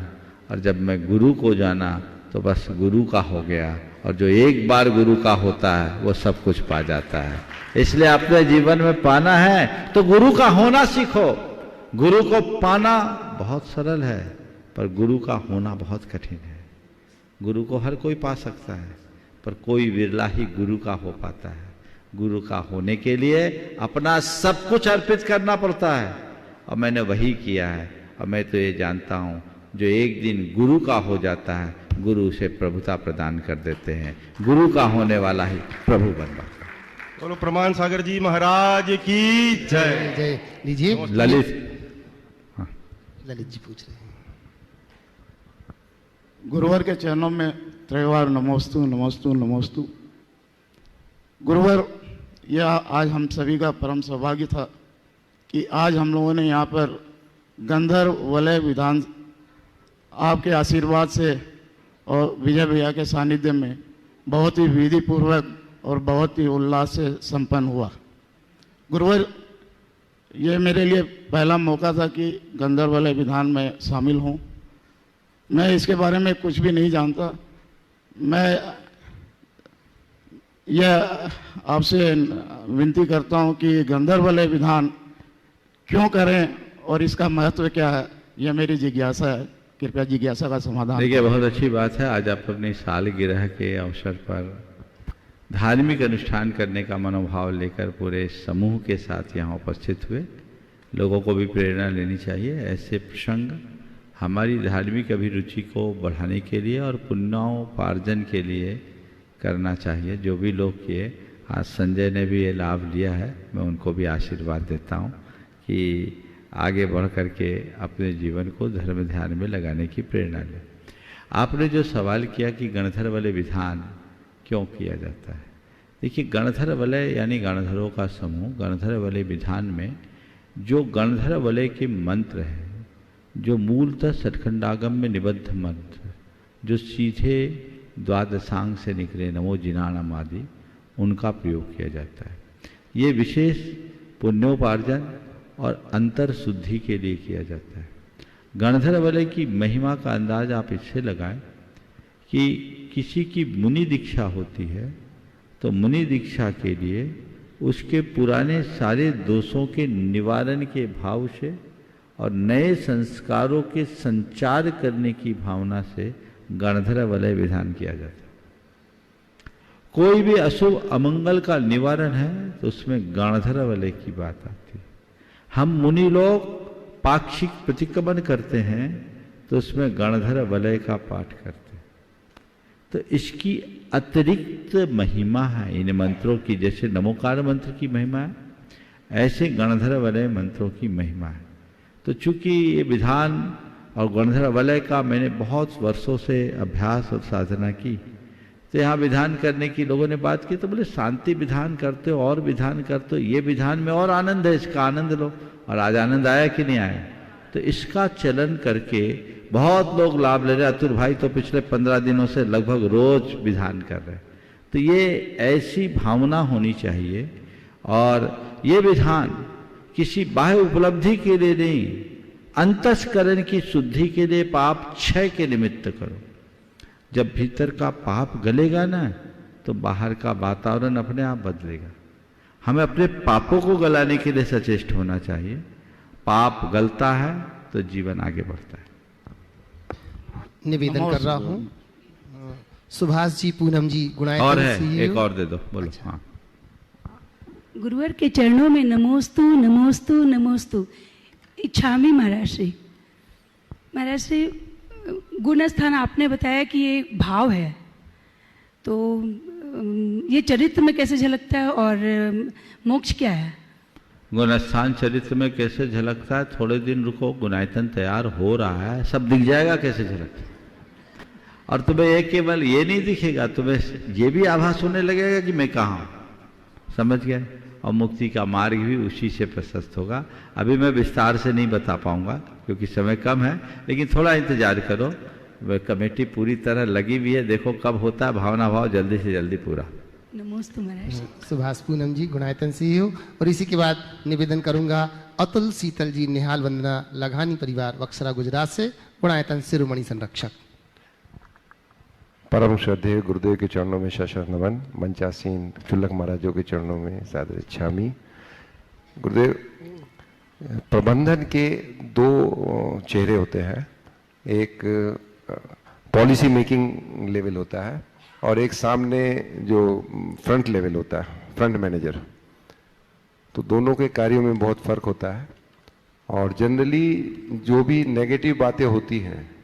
Speaker 4: और जब मैं गुरु को जाना तो बस गुरु का हो गया, और जो एक बार गुरु का होता है वो सब कुछ पा जाता है। इसलिए अपने जीवन में पाना है तो गुरु का होना सीखो। गुरु को पाना बहुत सरल है, पर गुरु का होना बहुत कठिन है। गुरु को हर कोई पा सकता है, पर कोई विरला ही गुरु का हो पाता है। गुरु का होने के लिए अपना सब कुछ अर्पित करना पड़ता है, और मैंने वही किया है। और मैं तो ये जानता हूँ, जो एक दिन गुरु का हो जाता है, गुरु उसे प्रभुता प्रदान कर देते हैं। गुरु का होने वाला ही प्रभु बन पाता है।
Speaker 10: बोलो प्रमाण सागर जी महाराज की जय।
Speaker 2: जय। लीजिए
Speaker 4: ललित। हाँ,
Speaker 2: ललित जी पूछ रहे हैं।
Speaker 11: गुरुवर के चरणों में त्रैवार नमोस्तु नमोस्तु नमोस्तु। गुरुवर, यह आज हम सभी का परम सौभाग्य था कि आज हम लोगों ने यहाँ पर गंधर्व वलय विधान आपके आशीर्वाद से और विजय भैया के सानिध्य में बहुत ही विधि पूर्वक और बहुत ही उल्लास से संपन्न हुआ। गुरुवर, ये मेरे लिए पहला मौका था कि गंधर्व वलय विधान में शामिल हूँ। मैं इसके बारे में कुछ भी नहीं जानता। मैं यह आपसे विनती करता हूँ कि गंधर्व वलय विधान क्यों करें और इसका महत्व क्या है, यह मेरी जिज्ञासा है। कृपया जिज्ञासा का समाधान।
Speaker 4: देखिए, बहुत अच्छी बात है, आज आप अपनी सालगिरह के अवसर पर धार्मिक अनुष्ठान करने का मनोभाव लेकर पूरे समूह के साथ यहाँ उपस्थित हुए। लोगों को भी प्रेरणा लेनी चाहिए। ऐसे प्रसंग हमारी धार्मिक अभिरुचि को बढ़ाने के लिए और पुण्योपार्जन के लिए करना चाहिए। जो भी लोग किए, आज संजय ने भी ये लाभ लिया है, मैं उनको भी आशीर्वाद देता हूँ कि आगे बढ़ करके अपने जीवन को धर्म ध्यान में लगाने की प्रेरणा लें। आपने जो सवाल किया कि गणधर वलय विधान क्यों किया जाता है, देखिए, गणधर वलय यानी गणधरों का समूह। गणधर वलय विधान में जो गणधर वलय के मंत्र हैं, जो मूलतः सठखंडागम में निबद्ध मंत्र, जो सीधे द्वादशांग से निकले नमो जिनाणम आदि, उनका प्रयोग किया जाता है। ये विशेष पुण्योपार्जन और अंतर शुद्धि के लिए किया जाता है। गणधर वलय की महिमा का अंदाज आप इससे लगाएं कि किसी की मुनि दीक्षा होती है तो मुनि दीक्षा के लिए उसके पुराने सारे दोषों के निवारण के भाव से और नए संस्कारों के संचार करने की भावना से गणधर वलय विधान किया जाता है। कोई भी अशुभ अमंगल का निवारण है तो उसमें गणधर वलय की बात आती है। हम मुनि लोग पाक्षिक प्रतिक्रमण करते हैं तो उसमें गणधर वलय का पाठ करते हैं। तो इसकी अतिरिक्त महिमा है इन मंत्रों की। जैसे नमोकार मंत्र की महिमा है, ऐसे गणधर वलय मंत्रों की महिमा है। तो चूंकि ये विधान और गणधर वलय का मैंने बहुत वर्षों से अभ्यास और साधना की, तो यहाँ विधान करने की लोगों ने बात की तो बोले शांति विधान करते हो और विधान करते हो, ये विधान में और आनंद है, इसका आनंद लो। और आज आनंद आया कि नहीं आया? तो इसका चलन करके बहुत लोग लाभ ले रहे। अतुल भाई तो पिछले 15 दिनों से लगभग रोज विधान कर रहे हैं। तो ये ऐसी भावना होनी चाहिए। और ये विधान किसी बाह्य उपलब्धि के लिए नहीं, अंतस्करण की शुद्धि के लिए, पाप क्षय के निमित्त करो। जब भीतर का पाप गलेगा ना तो बाहर का वातावरण अपने आप बदलेगा। हमें अपने पापों को गलाने के लिए सचेष्ट होना चाहिए। पाप गलता है तो जीवन आगे बढ़ता है।
Speaker 2: निवेदन कर रहा हूँ, सुभाष जी, पूनम जी, गुणायतन
Speaker 4: और है
Speaker 2: CEO।
Speaker 4: एक और दे दो, बोलो।
Speaker 2: अच्छा।
Speaker 4: हाँ,
Speaker 12: गुरुवर के चरणों में नमोस्तु नमोस्तु नमोस्तु। इच्छामी महाराज श्री। महाराज श्री, गुण स्थान आपने बताया कि ये भाव है, तो ये चरित्र में कैसे झलकता है और मोक्ष क्या है?
Speaker 4: गुणस्थान चरित्र में कैसे झलकता है, थोड़े दिन रुको, गुणायतन तैयार हो रहा है, सब दिख जाएगा कैसे झलकता है। और तुम्हें ये केवल ये नहीं दिखेगा, तुम्हें ये भी आभास होने लगेगा कि मैं कहाँ हूँ, समझ गए। और मुक्ति का मार्ग भी उसी से प्रशस्त होगा। अभी मैं विस्तार से नहीं बता पाऊंगा क्योंकि समय कम है, लेकिन थोड़ा इंतजार करो। वह कमेटी पूरी तरह लगी हुई है, देखो कब होता है भावना भाव जल्दी से जल्दी पूरा।
Speaker 12: नमोस्तु महाराज।
Speaker 2: सुभाष पूनम जी गुणायतन से हो। और इसी के बाद निवेदन करूंगा अतुल शीतल जी निहाल वंदना लघानी परिवार बक्सरा गुजरात से, गुणायतन शिरोमणि संरक्षक।
Speaker 13: परम श्रद्धेय गुरुदेव के चरणों में शशर नमन। मंचासीन चुल्लक महाराजों के चरणों में सादर इच्छामी। गुरुदेव, प्रबंधन के दो चेहरे होते हैं, एक पॉलिसी मेकिंग लेवल होता है और एक सामने जो फ्रंट लेवल होता है, फ्रंट मैनेजर। तो दोनों के कार्यों में बहुत फर्क होता है। और जनरली जो भी नेगेटिव बातें होती हैं,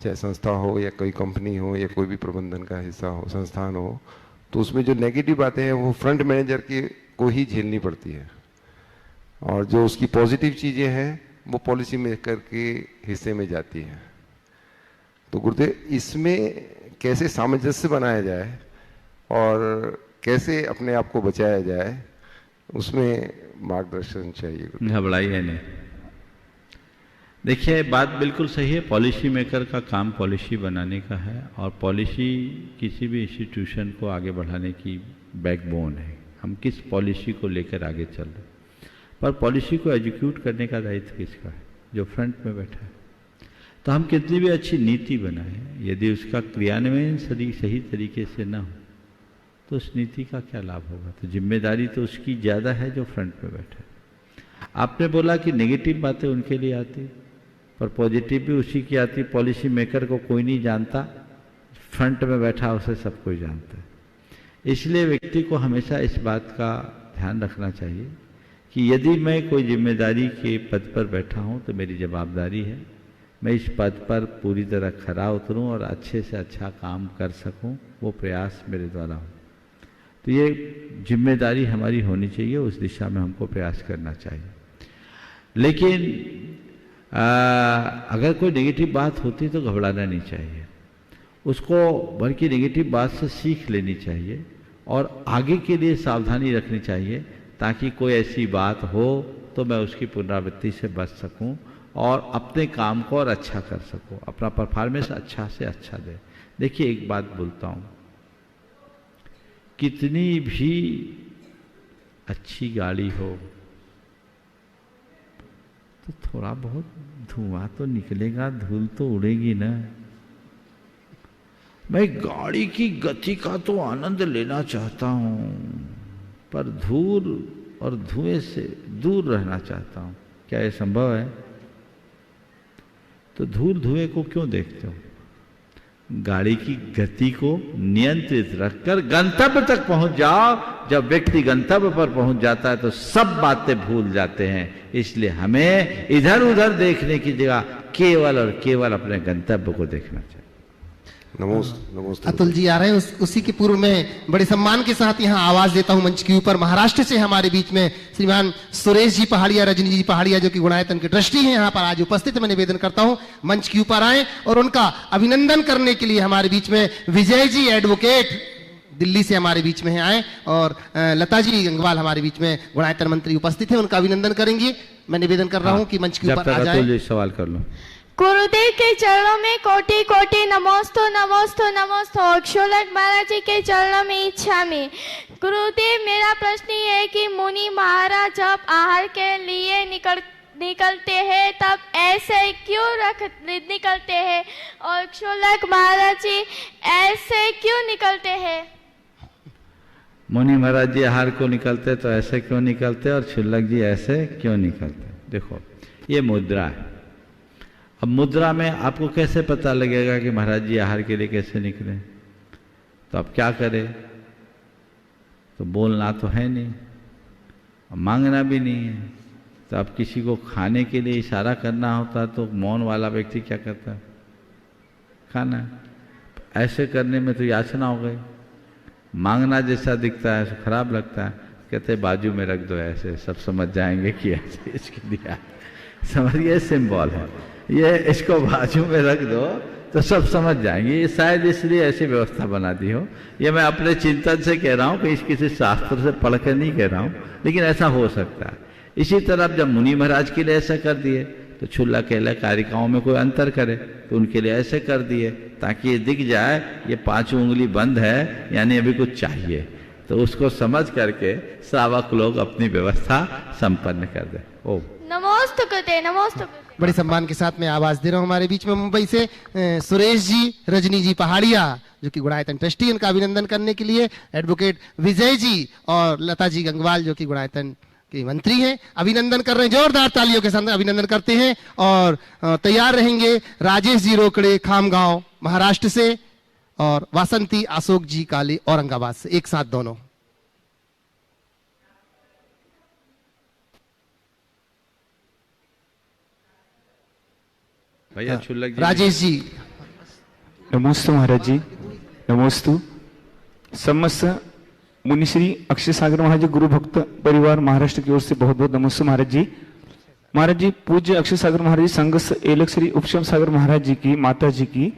Speaker 13: चाहे संस्था हो या कोई कंपनी हो या कोई भी प्रबंधन का हिस्सा हो, संस्थान हो, तो उसमें जो नेगेटिव बातें हैं वो फ्रंट मैनेजर के को ही झेलनी पड़ती है। और जो उसकी पॉजिटिव चीज़ें हैं वो पॉलिसी मेकर के हिस्से में जाती हैं। तो गुरुदेव, इसमें कैसे सामंजस्य बनाया जाए और कैसे अपने आप को बचाया जाए, उसमें मार्गदर्शन चाहिए।
Speaker 4: घबराइए नहीं। देखिए, बात बिल्कुल सही है। पॉलिसी मेकर का काम पॉलिसी बनाने का है और पॉलिसी किसी भी इंस्टीट्यूशन को आगे बढ़ाने की बैकबोन है। हम किस पॉलिसी को लेकर आगे चल रहे हैं, पर पॉलिसी को एग्जीक्यूट करने का दायित्व किसका है? जो फ्रंट में बैठा है। तो हम कितनी भी अच्छी नीति बनाएं, यदि उसका क्रियान्वयन सही तरीके से ना हो तो उस नीति का क्या लाभ होगा? तो जिम्मेदारी तो उसकी ज़्यादा है जो फ्रंट में बैठा है। आपने बोला कि नेगेटिव बातें उनके लिए आती, पर पॉजिटिव भी उसी की आती। पॉलिसी मेकर को कोई नहीं जानता, फ्रंट में बैठा उसे सब कोई जानता है। इसलिए व्यक्ति को हमेशा इस बात का ध्यान रखना चाहिए कि यदि मैं कोई जिम्मेदारी के पद पर बैठा हूँ तो मेरी जवाबदारी है मैं इस पद पर पूरी तरह खरा उतरूँ और अच्छे से अच्छा काम कर सकूँ, वो प्रयास मेरे द्वारा हो। तो ये जिम्मेदारी हमारी होनी चाहिए, उस दिशा में हमको प्रयास करना चाहिए। लेकिन अगर कोई नेगेटिव बात होती तो घबराना नहीं चाहिए, उसको बल्कि नेगेटिव बात से सीख लेनी चाहिए और आगे के लिए सावधानी रखनी चाहिए, ताकि कोई ऐसी बात हो तो मैं उसकी पुनरावृत्ति से बच सकूं और अपने काम को और अच्छा कर सकूं, अपना परफॉर्मेंस अच्छा से अच्छा दे। देखिए, एक बात बोलता हूँ, कितनी भी अच्छी गाड़ी हो तो थोड़ा बहुत धुआं तो निकलेगा, धूल तो उड़ेगी ना। मैं गाड़ी की गति का तो आनंद लेना चाहता हूँ, पर धूल और धुएं से दूर रहना चाहता हूँ। क्या ये संभव है? तो धूल धुएं को क्यों देखते हो? गाड़ी की गति को नियंत्रित रखकर गंतव्य तक पहुंच जाओ। जब व्यक्ति गंतव्य पर पहुंच जाता है तो सब बातें भूल जाते हैं। इसलिए हमें इधर उधर देखने की जगह केवल और केवल अपने गंतव्य को देखना चाहिए।
Speaker 2: नमस्ते। अतुल जी आ रहे हैं, उसी के पूर्व में बड़े सम्मान के साथ यहाँ आवाज देता हूँ मंच के ऊपर। महाराष्ट्र से हमारे बीच में श्रीमान सुरेश जी पहाड़िया, रजनी जी पहाड़िया, जो कि गुणायतन के ट्रस्टी हैं, यहाँ पर आज उपस्थित। मैं निवेदन करता हूँ मंच के ऊपर आए और उनका अभिनंदन करने के लिए हमारे बीच में विजय जी एडवोकेट दिल्ली से हमारे बीच में आए और लता जी गंगवाल हमारे बीच में गुणायतन मंत्री उपस्थित है, उनका अभिनंदन करेंगे। मैं निवेदन कर रहा हूँ कि मंच के ऊपर आ जाए।
Speaker 4: सवाल कर लो।
Speaker 14: गुरुदेव के चरणों में कोटि कोटि नमोस्तु नमोस्तु नमोस्तु। अक्षोलक महाराज जी के चरणों में इच्छा में। गुरुदेव, मेरा प्रश्न ये है कि मुनि महाराज जब आहार के लिए निकलते हैं तब ऐसे क्यों निकलते हैं, और अक्षोलक महाराज जी ऐसे क्यों निकलते हैं?
Speaker 4: मुनि महाराज जी आहार को निकलते तो ऐसे क्यों निकलते और क्षुल्लक जी ऐसे क्यों निकलते? देखो, ये मुद्रा है। अब मुद्रा में आपको कैसे पता लगेगा कि महाराज जी आहार के लिए कैसे निकले? तो अब क्या करें? तो बोलना तो है नहीं, मांगना भी नहीं है। तो अब किसी को खाने के लिए इशारा करना होता तो मौन वाला व्यक्ति क्या करता है? खाना। ऐसे करने में तो याचना हो गई। मांगना जैसा दिखता है तो खराब लगता है, कहते बाजू में रख दो, ऐसे सब समझ जाएंगे कि ऐसे इसके दिया। समझिए, सिंबल है ये, इसको बाजू में रख दो तो सब समझ जाएंगे। ये शायद इसलिए ऐसी व्यवस्था बना दी हो। ये मैं अपने चिंतन से कह रहा हूँ कि किसी शास्त्र से पढ़ कर नहीं कह रहा हूँ, लेकिन ऐसा हो सकता है। इसी तरह जब मुनि महाराज के लिए ऐसा कर दिए तो छुल्ला केला कारिकाओं में कोई अंतर करे तो उनके लिए ऐसे कर दिए ताकि ये दिख जाए ये 5 उंगली बंद है, यानी अभी कुछ चाहिए, तो उसको समझ करके श्रावक लोग अपनी व्यवस्था संपन्न कर दे। ओ
Speaker 14: नमोस्तुते नमोस्तुते।
Speaker 2: बड़े सम्मान के साथ मैं आवाज दे रहा हूँ हमारे बीच में मुंबई से सुरेश जी, रजनी जी पहाड़िया जो कि गुणायतन ट्रस्टी, उनका अभिनंदन करने के लिए एडवोकेट विजय जी और लता जी गंगवाल जो कि गुणायतन के मंत्री हैं, अभिनंदन कर रहे हैं। जोरदार तालियों के साथ अभिनंदन करते हैं। और तैयार रहेंगे राजेश जी रोकड़े खामगांव महाराष्ट्र से और वासंती अशोक जी काली औरंगाबाद से, एक साथ दोनों।
Speaker 4: भैया छुल्लक जी,
Speaker 2: राजेश जी।
Speaker 15: नमोस्तु महाराज जी, नमोस्तु। समस्त मुनिश्री अक्षय सागर महाराज जी गुरु भक्त परिवार महाराष्ट्र की ओर से बहुत बहुत नमस्ते महाराज जी। महाराज जी, पूज्य अक्षय सागर महाराज जी संघ एलक श्री उपशम सागर महाराज जी की माता जी की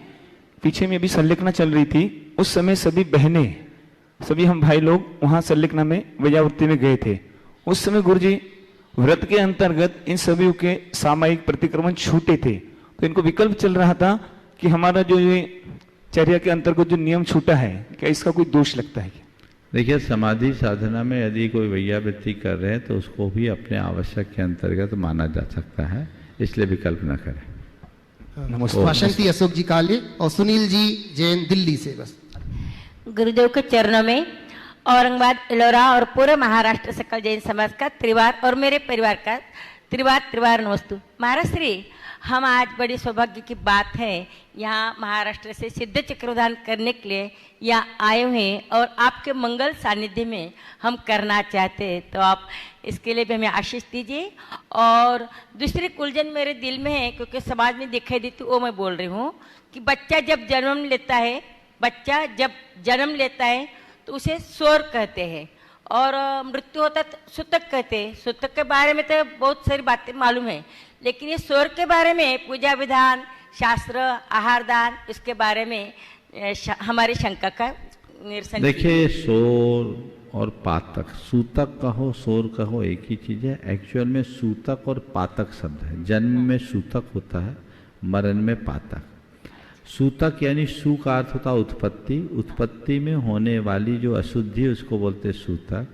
Speaker 15: पीछे में अभी संलेखना चल रही थी। उस समय सभी बहनें, सभी हम भाई लोग वहां संलेखना में वैयावृत्ति में गए थे। उस समय गुरु जी व्रत के अंतर्गत इन सभी के सामायिक प्रतिक्रमण छूटे थे, तो इनको विकल्प चल रहा था कि हमारा जो ये चर्या के अंतर्गत जो नियम छूटा है, क्या इसका कोई दोष लगता है?
Speaker 4: देखिए, समाधि साधना में यदि कोई वैयावृत्ति कर रहे हैं तो उसको भी अपने आवश्यक के अंतर्गत माना जा सकता है, इसलिए विकल्प न करें।
Speaker 2: वासंती अशोक जी काले और सुनील जी जैन दिल्ली से। बस
Speaker 16: गुरुदेव के चरणों में औरंगाबाद, एलोरा और पूरे महाराष्ट्र सकल जैन समाज का त्रिवार और मेरे परिवार का त्रिवार नमस्तु। महाराज श्री, हम आज बड़ी सौभाग्य की बात है, यहाँ महाराष्ट्र से सिद्ध चक्रदान करने के लिए यहाँ आए हुए हैं और आपके मंगल सानिध्य में हम करना चाहते हैं, तो आप इसके लिए भी हमें आशीष दीजिए। और दूसरी कुलजन मेरे दिल में है, क्योंकि समाज में दिखाई देती वो मैं बोल रही हूँ कि बच्चा जब जन्म लेता है तो उसे स्वर कहते हैं और मृत्यु होता तो सूतक कहते हैं। सूतक के बारे में तो बहुत सारी बातें मालूम है, लेकिन ये स्वर के बारे में पूजा विधान, शास्त्र, आहार दान, इसके बारे में हमारी शंका का निरसन।
Speaker 4: देखिए, शोर और पातक, सूतक कहो शोर कहो एक ही चीज है। एक्चुअल में सूतक और पातक शब्द है। जन्म में सूतक होता है, मरण में पातक। सूतक यानी सु का अर्थ होता है उत्पत्ति, उत्पत्ति में होने वाली जो अशुद्धि उसको बोलते सूतक।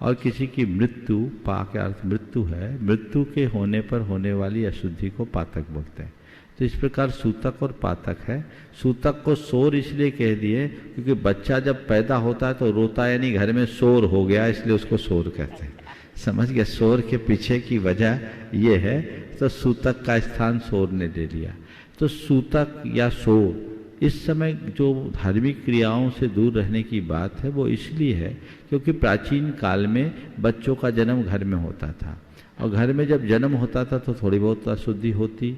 Speaker 4: और किसी की मृत्यु, पा का अर्थ मृत्यु है, मृत्यु के होने पर होने वाली अशुद्धि को पातक बोलते हैं। तो इस प्रकार सूतक और पातक है। सूतक को शोर इसलिए कह दिए क्योंकि बच्चा जब पैदा होता है तो रोता, यानी घर में शोर हो गया, इसलिए उसको शोर कहते हैं। समझ गया? शोर के पीछे की वजह ये है, तो सूतक का स्थान शोर ने ले लिया। तो सूतक या शोर इस समय जो धार्मिक क्रियाओं से दूर रहने की बात है वो इसलिए है क्योंकि प्राचीन काल में बच्चों का जन्म घर में होता था, और घर में जब जन्म होता था तो थोड़ी बहुत अशुद्धि होती,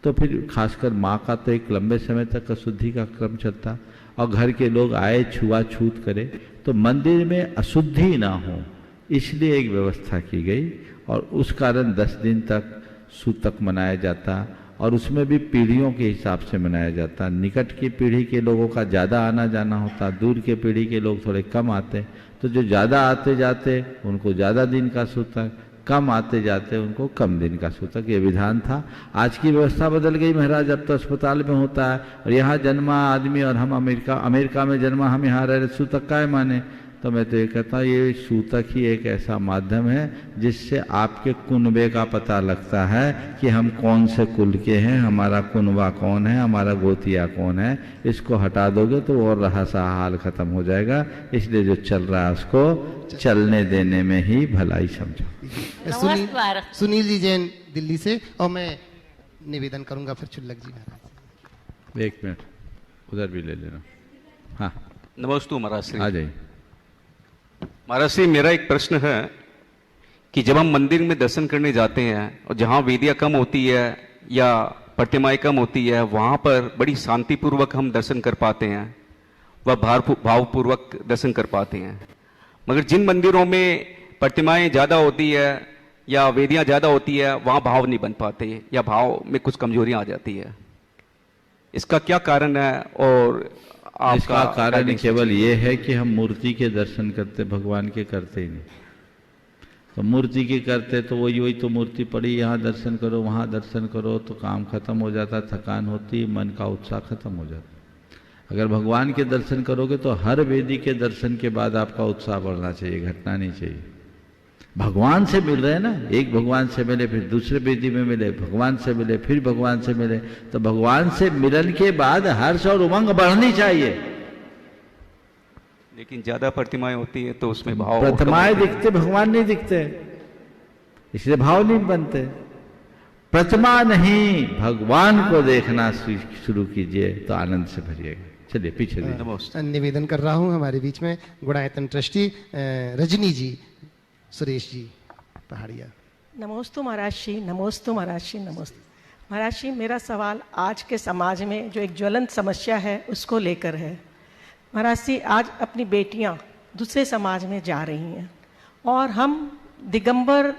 Speaker 4: तो फिर खासकर माँ का तो एक लंबे समय तक अशुद्धि का क्रम चलता, और घर के लोग आए छुआछूत करे तो मंदिर में अशुद्धि ना हो, इसलिए एक व्यवस्था की गई। और उस कारण 10 दिन तक सूतक मनाया जाता, और उसमें भी पीढ़ियों के हिसाब से मनाया जाता। निकट की पीढ़ी के लोगों का ज़्यादा आना जाना होता, दूर के पीढ़ी के लोग थोड़े कम आते, तो जो ज़्यादा आते जाते उनको ज़्यादा दिन का सूतक, कम आते जाते उनको कम दिन का सूतक, ये विधान था। आज की व्यवस्था बदल गई महाराज, अब तो अस्पताल में होता है, और यहाँ जन्मा आदमी और हम अमेरिका में जन्मा, हम यहाँ रह रहे, सूतक काय माने? तो मैं तो ये कहता हूँ ये सूतक ही एक ऐसा माध्यम है जिससे आपके कुनबे का पता लगता है कि हम कौन से कुल के हैं, हमारा कुनबा कौन है, हमारा गोतिया कौन है। इसको हटा दोगे तो और रहा सा हाल खत्म हो जाएगा। इसलिए जो चल रहा है उसको चलने देने में ही भलाई समझो।
Speaker 2: सुनील जी जैन दिल्ली से, और मैं निवेदन करूंगा फिर चुल्लक जी महाराज।
Speaker 4: 1 मिनट उधर भी ले लेना। हाँ,
Speaker 17: नमस्ते महाराज श्री।
Speaker 4: आ जाइए
Speaker 17: महाराज श्री, मेरा एक प्रश्न है कि जब हम मंदिर में दर्शन करने जाते हैं और जहाँ वेदियाँ कम होती है या प्रतिमाएं कम होती है, वहाँ पर बड़ी शांतिपूर्वक हम दर्शन कर पाते हैं, वह भावपूर्वक दर्शन कर पाते हैं। मगर जिन मंदिरों में प्रतिमाएं ज़्यादा होती है या वेदियाँ ज़्यादा होती है, वहाँ भाव नहीं बन पाते या भाव में कुछ कमजोरियाँ आ जाती है। इसका क्या कारण है? और
Speaker 4: इसका कारण केवल ये है कि हम मूर्ति के दर्शन करते, भगवान के करते ही नहीं। तो मूर्ति के करते तो वही तो मूर्ति पड़ी, यहाँ दर्शन करो वहाँ दर्शन करो, तो काम खत्म हो जाता, थकान होती, मन का उत्साह खत्म हो जाता। अगर भगवान के दर्शन करोगे तो हर वेदी के दर्शन के बाद आपका उत्साह बढ़ना चाहिए, घटना नहीं चाहिए। भगवान से मिल रहे हैं ना, एक भगवान से मिले, फिर दूसरे वेदी में मिले, भगवान से मिले, फिर भगवान से मिले, तो भगवान से मिलन के बाद हर्ष और उमंग बढ़नी चाहिए।
Speaker 17: लेकिन ज्यादा प्रतिमाएं होती है तो उसमें भाव,
Speaker 4: प्रतिमाएं दिखते, भगवान नहीं दिखते, इसलिए भाव नहीं बनते। प्रतिमा नहीं, भगवान को देखना शुरू कीजिए तो आनंद से भरिएगा। चलिए पीछे
Speaker 2: निवेदन कर रहा हूं हमारे बीच में गुणायतन ट्रस्टी रजनी जी, सुरेश जी पहाड़िया।
Speaker 18: नमोस्तु महाराज श्री, नमोस्तु महाराज श्री, नमोस्तु महाराज श्री। मेरा सवाल आज के समाज में जो एक ज्वलंत समस्या है उसको लेकर है। महाराज जी, आज अपनी बेटियां दूसरे समाज में जा रही हैं और हम दिगंबर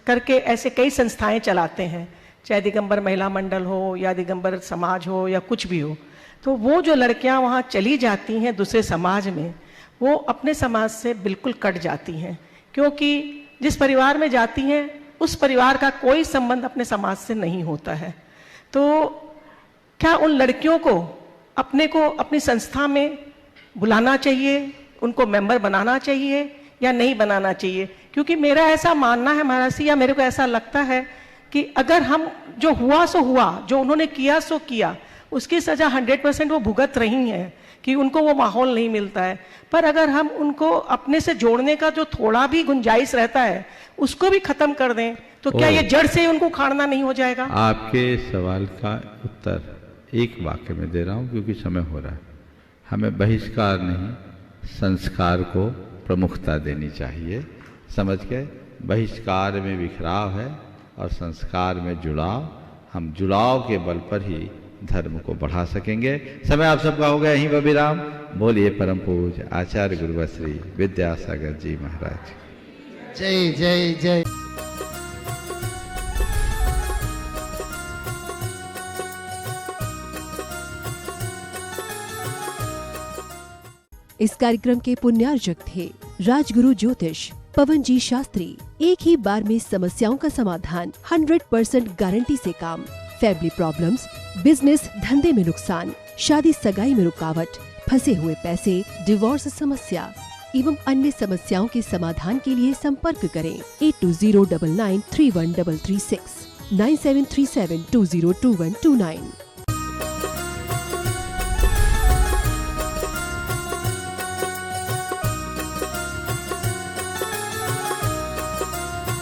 Speaker 18: करके ऐसे कई संस्थाएं चलाते हैं, चाहे दिगंबर महिला मंडल हो या दिगंबर समाज हो या कुछ भी हो। तो वो जो लड़कियां वहाँ चली जाती हैं दूसरे समाज में, वो अपने समाज से बिल्कुल कट जाती हैं, क्योंकि जिस परिवार में जाती हैं उस परिवार का कोई संबंध अपने समाज से नहीं होता है। तो क्या उन लड़कियों को अपनी संस्था में बुलाना चाहिए, उनको मेंबर बनाना चाहिए या नहीं बनाना चाहिए? क्योंकि मेरा ऐसा मानना है महाराज जी, या मेरे को ऐसा लगता है कि अगर हम जो हुआ सो हुआ, जो उन्होंने किया सो किया, उसकी सजा 100% वो भुगत रही हैं कि उनको वो माहौल नहीं मिलता है। पर अगर हम उनको अपने से जोड़ने का जो थोड़ा भी गुंजाइश रहता है उसको भी खत्म कर दें तो क्या ये जड़ से उनको उखाड़ना नहीं हो जाएगा?
Speaker 4: आपके सवाल का उत्तर एक वाक्य में दे रहा हूँ क्योंकि समय हो रहा है। हमें बहिष्कार नहीं, संस्कार को प्रमुखता देनी चाहिए। समझ गए? बहिष्कार में बिखराव है और संस्कार में जुड़ाव। हम जुड़ाव के बल पर ही धर्म को बढ़ा सकेंगे। समय आप सबका हो गया, यहीं पर विराम। बोलिए परम पूज्य आचार्य गुरुवर श्री विद्यासागर जी महाराज।
Speaker 2: जय जय जय।
Speaker 1: इस कार्यक्रम के पुण्यार्जक थे राजगुरु ज्योतिष पवन जी शास्त्री। एक ही बार में समस्याओं का समाधान, 100% गारंटी से काम। फैमिली प्रॉब्लम्स, बिजनेस धंधे में नुकसान, शादी सगाई में रुकावट, फंसे हुए पैसे, डिवोर्स समस्या एवं अन्य समस्याओं के समाधान के लिए संपर्क करें 8209931336 9737202129।